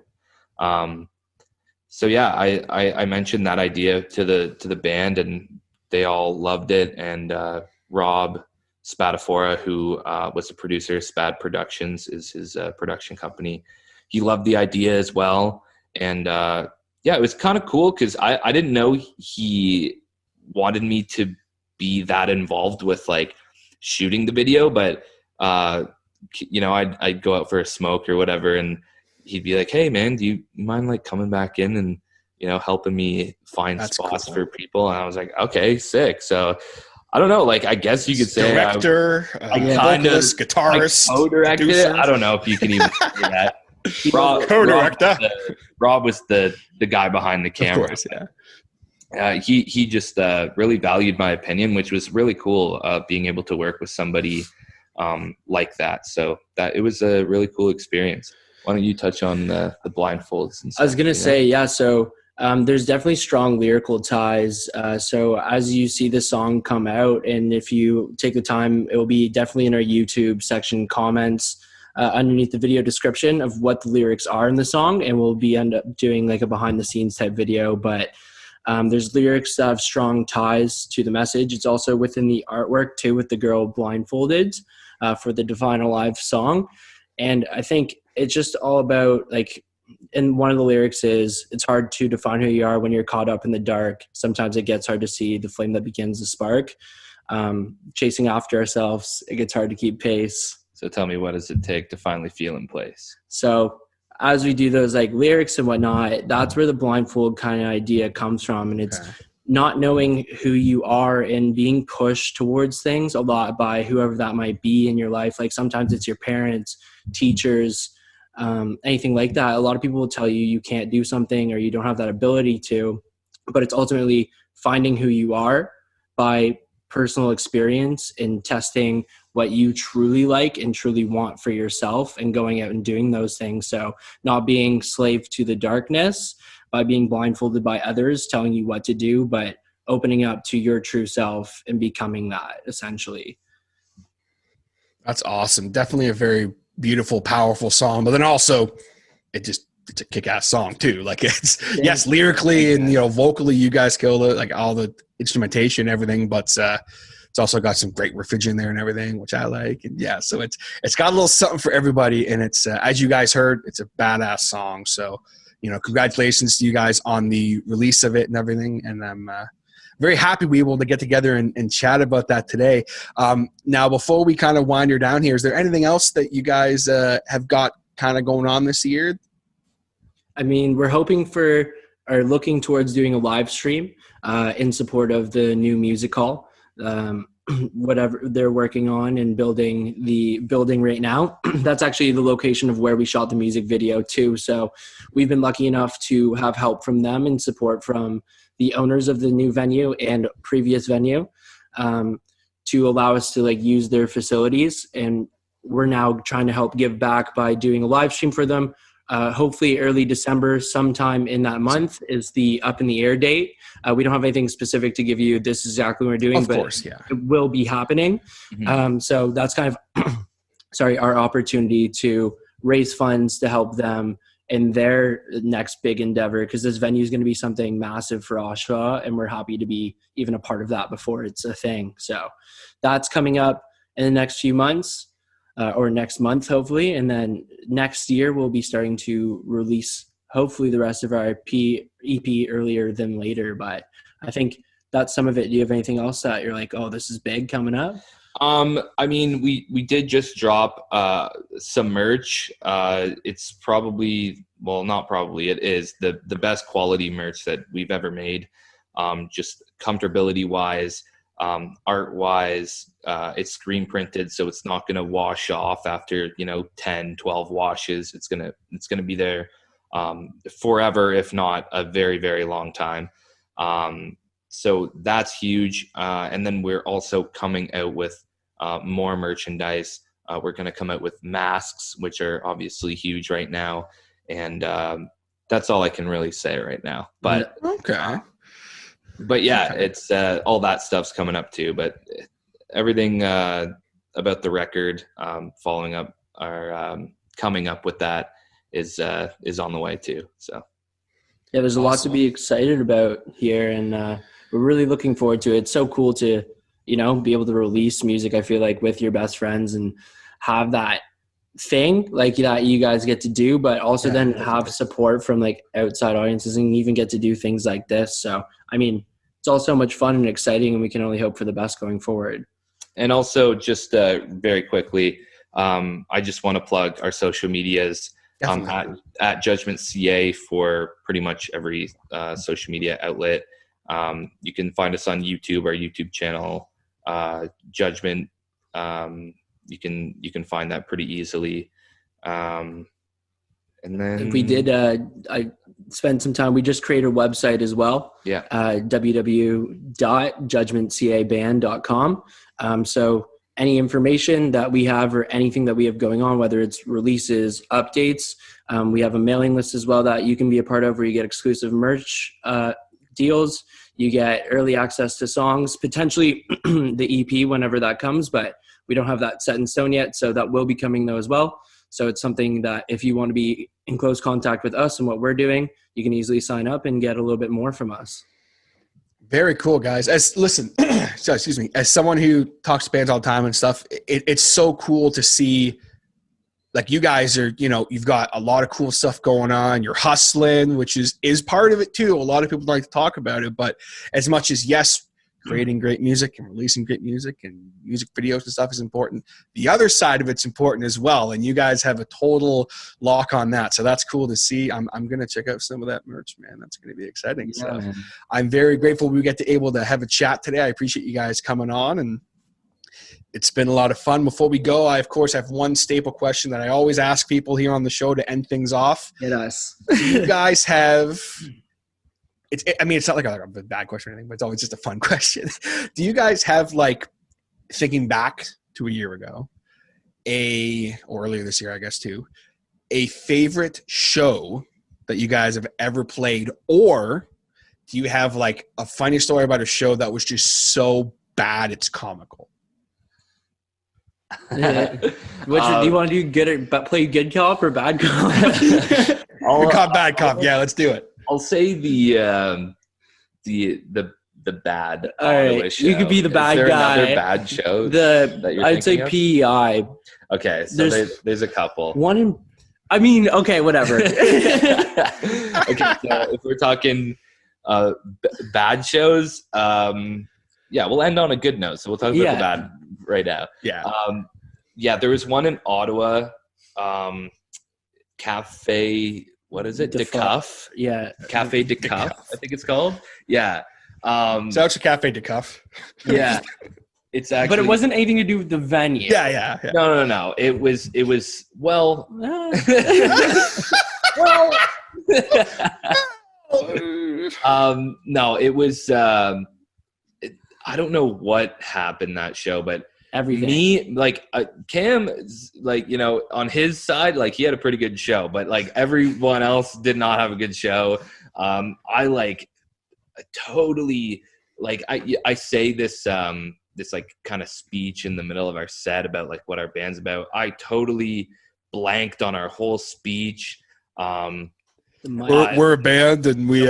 So yeah, I mentioned that idea to the band, and they all loved it. And Rob Spadafora, who was the producer, Spad Productions is his production company, he loved the idea as well. And yeah, it was kind of cool because I didn't know he wanted me to be that involved with like shooting the video, but you know, I'd go out for a smoke or whatever, and he'd be like, "Hey man, do you mind like coming back in and, you know, helping me find spots for people?" And I was like, "Okay, sick." So I don't know, like I guess you could say director, vocalist, guitarist, co-directed it. I don't know if you can even say that. Co-director. Rob was the guy behind the camera. Of course, yeah. He just really valued my opinion, which was really cool, being able to work with somebody like that. So that it was a really cool experience. Why don't you touch on the blindfolds and stuff? I was gonna say, yeah. So there's definitely strong lyrical ties. So as you see the song come out, and if you take the time, it will be definitely in our YouTube section comments underneath the video description of what the lyrics are in the song, and we'll be end up doing like a behind the scenes type video. But there's lyrics that have strong ties to the message. It's also within the artwork too, with the girl blindfolded for the Divine Alive song. And I think it's just all about like, and one of the lyrics is, "It's hard to define who you are when you're caught up in the dark. Sometimes it gets hard to see the flame that begins to spark. Chasing after ourselves, it gets hard to keep pace." So tell me, what does it take to finally feel in place? So as we do those like lyrics and whatnot, that's where the blindfold kind of idea comes from. And it's not knowing who you are and being pushed towards things a lot by whoever that might be in your life. Like sometimes it's your parents, teachers, anything like that. A lot of people will tell you you can't do something or you don't have that ability to, but it's ultimately finding who you are by personal experience and testing what you truly like and truly want for yourself and going out and doing those things. So not being slave to the darkness by being blindfolded by others telling you what to do, but opening up to your true self and becoming that essentially. That's awesome. Definitely a very beautiful, powerful song, but then also it's a kick-ass song too. Like it's yes, lyrically and, you know, vocally you guys killed it, like all the instrumentation, everything, but it's also got some great riffage in there and everything, which I like. And yeah, so it's got a little something for everybody. And it's, as you guys heard, it's a badass song. So, you know, congratulations to you guys on the release of it and everything. And I'm very happy we were able to get together and chat about that today. Now, before we kind of wind her down here, is there anything else that you guys have got kind of going on this year? I mean, we're hoping for or looking towards doing a live stream in support of the new music hall. Whatever they're working on and building the building right now. That's actually the location of where we shot the music video too. So we've been lucky enough to have help from them and support from the owners of the new venue and previous venue to allow us to like use their facilities. And we're now trying to help give back by doing a live stream for them. Hopefully early December, sometime in that month is the up in the air date. We don't have anything specific to give you. This is exactly what we're doing, but it will be happening. Mm-hmm. So that's kind of, our opportunity to raise funds to help them in their next big endeavor. Cause this venue is going to be something massive for Oshawa, and we're happy to be even a part of that before it's a thing. So that's coming up in the next few months. Or next month, hopefully. And then next year, we'll be starting to release, hopefully, the rest of our EP earlier than later. But I think that's some of it. Do you have anything else that you're like, oh, this is big coming up? I mean, we did just drop some merch. It's probably, well, not probably, it is the best quality merch that we've ever made. Just comfortability wise. Art wise, it's screen printed, so it's not going to wash off after, 10, 12 washes. It's going to be there forever, if not a very, very long time. So that's huge. And then we're also coming out with more merchandise. We're going to come out with masks, which are obviously huge right now. And that's all I can really say right now. But Okay. But yeah, it's all that stuff's coming up too. But everything about the record, following up or coming up with that is on the way too. So yeah, there's a lot to be excited about here, and we're really looking forward to it. It's so cool to, you know, be able to release music, I feel like, with your best friends and have that thing like that you guys get to do, but also then have support from like outside audiences and even get to do things like this. So, I mean, it's all so much fun and exciting, and we can only hope for the best going forward. And also just very quickly, I just want to plug our social medias at Judgement CA for pretty much every social media outlet. You can find us on YouTube, our YouTube channel, Judgement. You can find that pretty easily. And then we did, I spent some time, we just created a website as well. Yeah. www.judgementcaband.com. So any information that we have or anything that we have going on, whether it's releases, updates, we have a mailing list as well that you can be a part of, where you get exclusive merch deals. You get early access to songs, potentially the EP whenever that comes, but we don't have that set in stone yet. So that will be coming though as well. So it's something that if you want to be in close contact with us and what we're doing, you can easily sign up and get a little bit more from us. Very cool, guys. Listen, so, excuse me, as someone who talks to bands all the time and stuff, it's so cool to see, like, you guys are, you know, you've got a lot of cool stuff going on. You're hustling, which is part of it too. A lot of people like to talk about it, but as much as, yes, creating great music and releasing great music and music videos and stuff is important, the other side of it's important as well. And you guys have a total lock on that. So that's cool to see. I'm going to check out some of that merch, man. That's going to be exciting. Yeah, so man. I'm very grateful we get to able to have a chat today. I appreciate you guys coming on, and it's been a lot of fun. Before we go, I, of course, have one staple question that I always ask people here on the show to end things off. Hit us. Do you guys have – it's not like a bad question or anything, but it's always just a fun question. Do you guys have, like, thinking back to a year ago, or earlier this year, I guess, too, a favorite show that you guys have ever played, or do you have, like, a funny story about a show that was just so bad it's comical? Yeah. Do you want to do play good cop or bad cop? Good cop, bad cop. Yeah, let's do it. I'll say the bad. All right, show. you could be the bad Is there guy. Another bad show. I'd say PEI. Okay, so there's a couple. Okay, whatever. Okay, so if we're talking bad shows, yeah, we'll end on a good note. So we'll talk about the bad right now. Yeah. There was one in Ottawa, Cafe. What is it? De Cuff? Yeah. Cafe de Cuff, I think it's called. Yeah. So it's a Cafe de Cuff. Yeah. It's actually. But it wasn't anything to do with the venue. Yeah. No. It was well. No, it was. I don't know what happened that show, but everything. Me, like Cam, like, you know, on his side, like, he had a pretty good show, but like everyone else did not have a good show. I like totally like I say this this like kind of speech in the middle of our set about like what our band's about. I totally blanked on our whole speech. We're a band, and we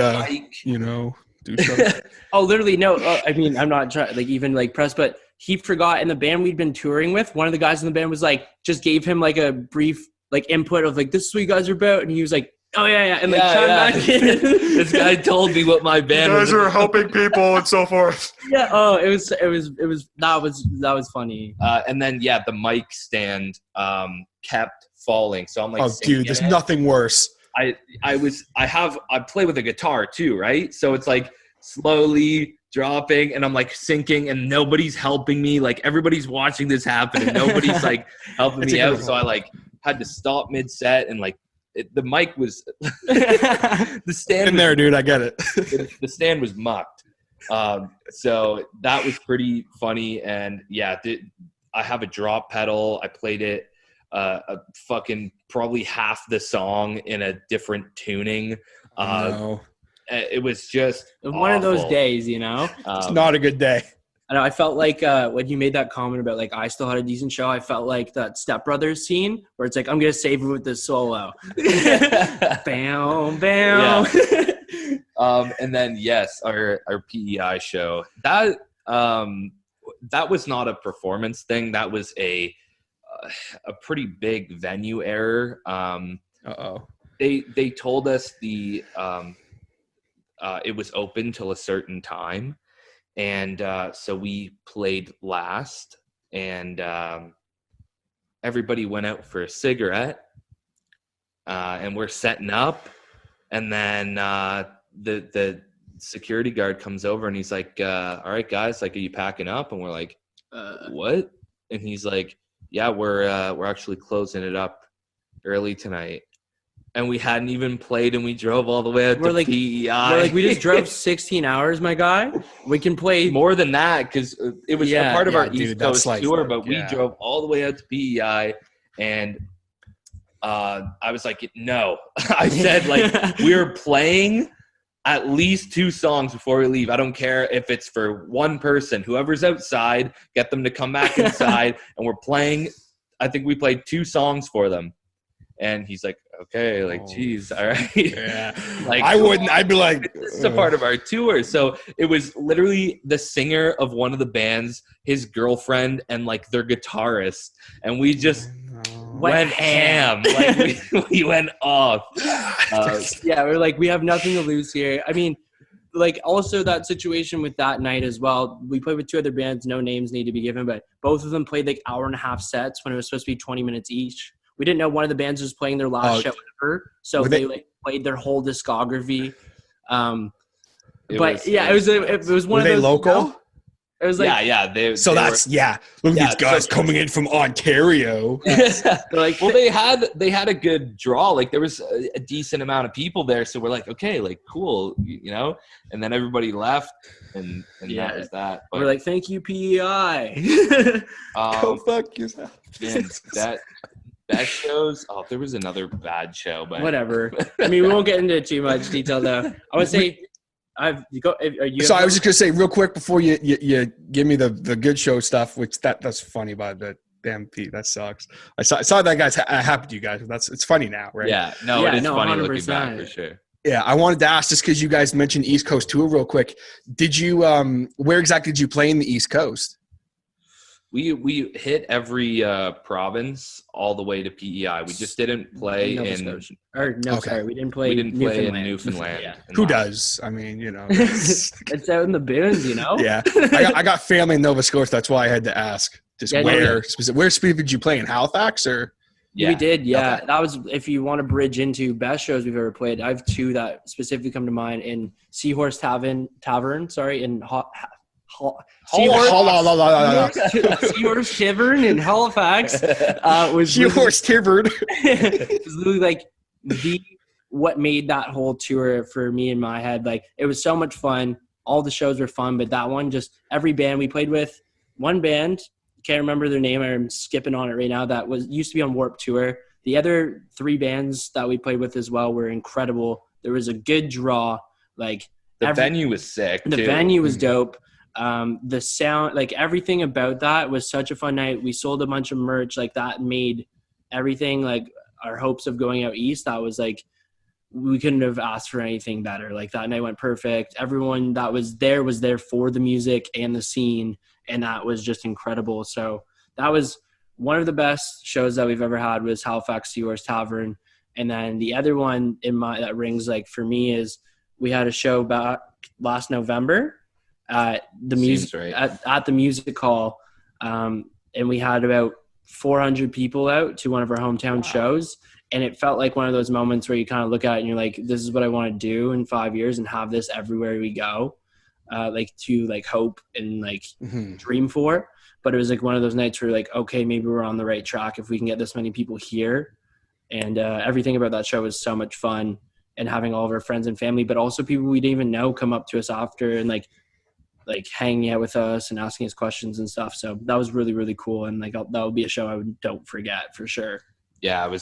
you know, do something. Oh, literally no. I mean, I'm not trying like even like press, but he forgot. And the band we'd been touring with, one of the guys in the band was like, just gave him like a brief like input of like, this is what you guys are about, and he was like, oh yeah, and like chimed back in. This guy told me what my band was. You guys are helping people and so forth. Yeah. Oh, it was that was funny. And then the mic stand kept falling, so I'm like, oh dude, there's nothing worse. I play with a guitar too, right? So it's like slowly dropping, and I'm like sinking, and nobody's helping me. Like, everybody's watching this happen, and nobody's like helping me out. So I like had to stop mid set, and like the mic was the stand in there, dude. I get it. The stand was mucked, So that was pretty funny. And yeah, I have a drop pedal. I played it a fucking probably half the song in a different tuning. No. It was just one of those awful. days, you know. It's not a good day. I know. I felt like when you made that comment about like I still had a decent show, I felt like that Step Brothers scene where it's like I'm gonna save it with this solo. Bam, bam. Yeah. And then yes, our PEI show that was not a performance thing. That was a pretty big venue error. They told us it was open till a certain time. And so we played last, and everybody went out for a cigarette, and we're setting up, and then the security guard comes over and he's like, all right, guys, like, are you packing up? And we're like, what? And he's like, yeah, we're actually closing it up early tonight. And we hadn't even played, and we drove all the way out to PEI. We're like, we just drove 16 hours, my guy. We can play more than that because it was a part of our East Coast tour, but we yeah. drove all the way out to PEI, and I was like, no. I said, like, we're playing at least 2 songs before we leave. I don't care if it's for one person. Whoever's outside, get them to come back inside, and we're playing. I think we played 2 songs for them. And he's like, okay, like, geez, all right. Yeah. Like, I'd be like, this is a part of our tour. So it was literally the singer of one of the bands, his girlfriend, and like their guitarist. And we just went ham. Like we went off. Yeah, we're like, we have nothing to lose here. I mean, like, also that situation with that night as well. We played with 2 other bands. No names need to be given, but both of them played like hour-and-a-half sets when it was supposed to be 20 minutes each. We didn't know one of the bands was playing their last show ever, so they like played their whole discography. It was one of those. Were they local? You know, it was like Look at these guys coming in from Ontario. like, well, they had a good draw. Like there was a decent amount of people there, so we're like, okay, like cool, you know. And then everybody left, and that was that. But, we're like, thank you, PEI. Go fuck yourself. And that. Best shows. Oh, there was another bad show, but whatever. I mean, we won't get into too much detail though. I would say, I was just gonna say real quick before you give me the good show stuff, which that's funny about the damn Pete. That sucks. I saw that guys happened to you guys. It's funny now, right? Yeah, it is funny 100%. Looking back for sure. Yeah, I wanted to ask just because you guys mentioned East Coast tour real quick. Did you where exactly did you play in the East Coast? We hit every province all the way to PEI. We just didn't play sorry, we didn't play. We didn't play in Newfoundland. Yeah. Who does? I mean, you know, it's out in the boons, you know. Yeah, I got family in Nova Scotia. That's why I had to ask. Just where specifically did you play in Halifax or? Yeah. We did, yeah. Okay. That was, if you want to bridge into best shows we've ever played, I have 2 that specifically come to mind in Seahorse Tavern, in Seahorse Tavern in Halifax was Seahorse Tavern. It was literally like what made that whole tour for me in my head. Like it was so much fun. All the shows were fun, but that one, just every band we played with, one band, can't remember their name, I'm skipping on it right now, that used to be on Warped Tour. The other 3 bands that we played with as well were incredible. There was a good draw. Like the venue was sick. The venue was dope. The sound, like everything about that was such a fun night. We sold a bunch of merch, like that made everything, like our hopes of going out east, that was like, we couldn't have asked for anything better. Like that night went perfect. Everyone that was there for the music and the scene, and that was just incredible. So that was one of the best shows that we've ever had, was Halifax Seahorse Tavern. And then the other one that rings like for me is we had a show back last November at the music at the music hall, and we had about 400 people out to one of our hometown shows, and it felt like one of those moments where you kind of look at it and you're like, this is what I want to do in 5 years and have this everywhere we go, like to like hope and like dream for. But it was like one of those nights where like, okay, maybe we're on the right track if we can get this many people here. And everything about that show was so much fun, and having all of our friends and family, but also people we didn't even know come up to us after and like like hanging out with us and asking us questions and stuff. So that was really, really cool. And like, that would be a show don't forget for sure. Yeah,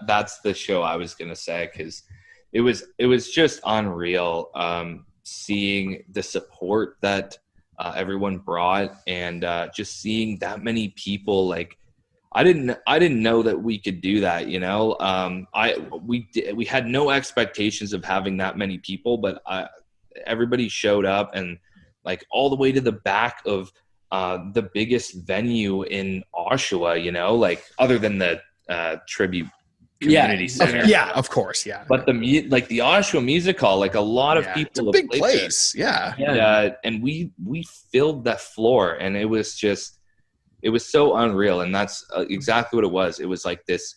that's the show I was going to say, because it was just unreal seeing the support that everyone brought, and just seeing that many people. Like, I didn't know that we could do that, you know. We had no expectations of having that many people, but everybody showed up, and like all the way to the back of the biggest venue in Oshawa, you know, like other than the tribute community center. Yeah, of course, yeah. But the Oshawa Music Hall, like a lot of people, it's a big place. Yeah, and we filled that floor, and it was so unreal. And that's exactly what it was. It was like this,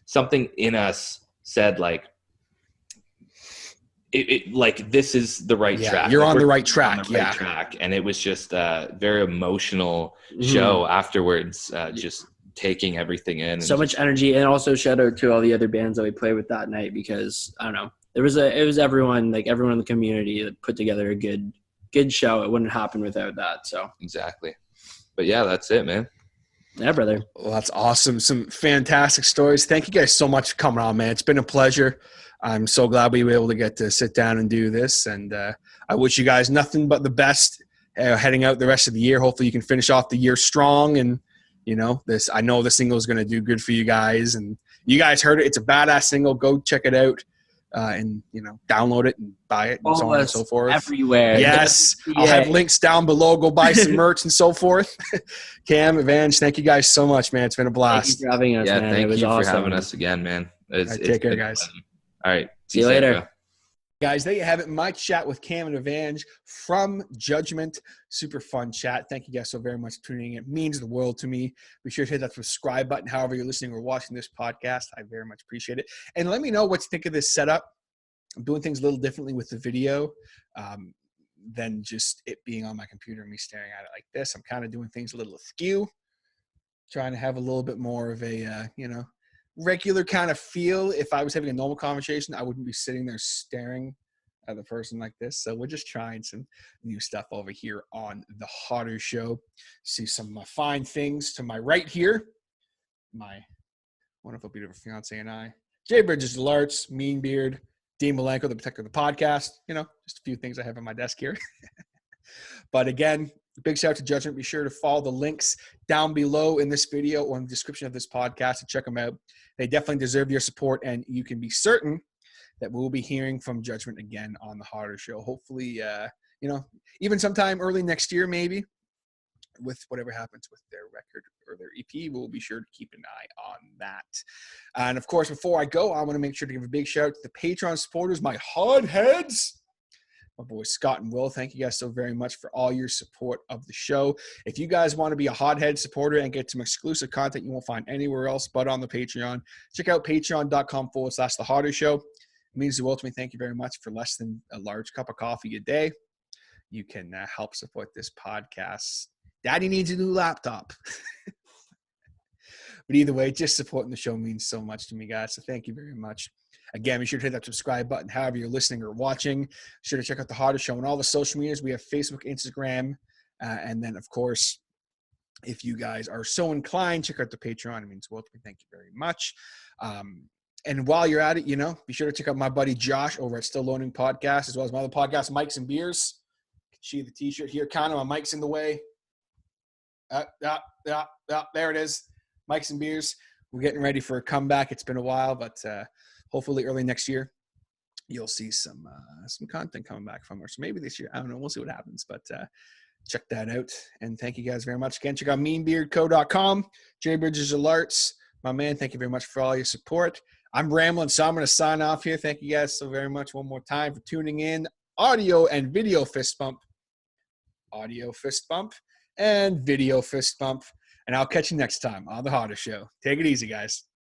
something in us said like, it like, this is the right track. You're like, on the right track. on the right track. And it was just a very emotional show afterwards, just taking everything in. So much energy. And also shout out to all the other bands that we played with that night, because I don't know, it was everyone, like everyone in the community that put together a good show. It wouldn't happen without that. So exactly. But yeah, that's it, man. Yeah, brother. Well, that's awesome. Some fantastic stories. Thank you guys so much for coming on, man. It's been a pleasure. I'm so glad we were able to get to sit down and do this. And I wish you guys nothing but the best heading out the rest of the year. Hopefully you can finish off the year strong. And, you know, I know the single is going to do good for you guys. And you guys heard it. It's a badass single. Go check it out. And, you know, download it and buy it and so on and so forth. Everywhere. Yes. I'll have links down below. Go buy some merch and so forth. Cam, Evange, thank you guys so much, man. It's been a blast. Thank you for having us, yeah, man. thank it was you awesome. for having us again, man. Take care, guys. Fun. All right. See you later. Bro. Guys, there you have it. My chat with Cam and Evange from Judgement. Super fun chat. Thank you guys so very much for tuning in. It means the world to me. Be sure to hit that subscribe button however you're listening or watching this podcast. I very much appreciate it. And let me know what you think of this setup. I'm doing things a little differently with the video than just it being on my computer and me staring at it like this. I'm kind of doing things a little askew, trying to have a little bit more of a, regular kind of feel. If I was having a normal conversation, I wouldn't be sitting there staring at the person like this. So we're just trying some new stuff over here on the Hotter Show. See some fine things to my right here. My wonderful, beautiful fiance and I. Jay Bridges Larts, Mean Beard, Dean Malenko, the protector of the podcast. You know, just a few things I have on my desk here. But again, big shout out to Judgement. Be sure to follow the links down below in this video or in the description of this podcast and check them out. They definitely deserve your support, and you can be certain that we'll be hearing from Judgement again on the Harder Show. Hopefully, even sometime early next year, maybe, with whatever happens with their record or their EP, we'll be sure to keep an eye on that. And of course, before I go, I want to make sure to give a big shout out to the Patreon supporters, my hotheads. My boys Scott and Will, thank you guys so very much for all your support of the show. If you guys want to be a hothead supporter and get some exclusive content you won't find anywhere else but on the Patreon, check out patreon.com/The Hotter Show. It means the world to me. Thank you very much. For less than a large cup of coffee a day, you can help support this podcast. Daddy needs a new laptop. But either way, just supporting the show means so much to me, guys. So thank you very much. Again, be sure to hit that subscribe button however you're listening or watching. Be sure to check out the Hotter Show on all the social medias. We have Facebook, Instagram, and then, of course, if you guys are so inclined, check out the Patreon. It means well to me. Thank you very much. And while you're at it, be sure to check out my buddy Josh over at Still Loaning Podcast, as well as my other podcast, Mics and Beers. You can see the T-shirt here. Kind of my mic's in the way. There it is. Mics and Beers. We're getting ready for a comeback. It's been a while, but hopefully early next year, you'll see some content coming back from us. Maybe this year. I don't know. We'll see what happens, but check that out. And thank you guys very much. Again, check out meanbeardco.com. Jay Bridges Alerts. My man, thank you very much for all your support. I'm rambling, so I'm going to sign off here. Thank you guys so very much one more time for tuning in. Audio and video fist bump. Audio fist bump and video fist bump. And I'll catch you next time on The Hotter Show. Take it easy, guys.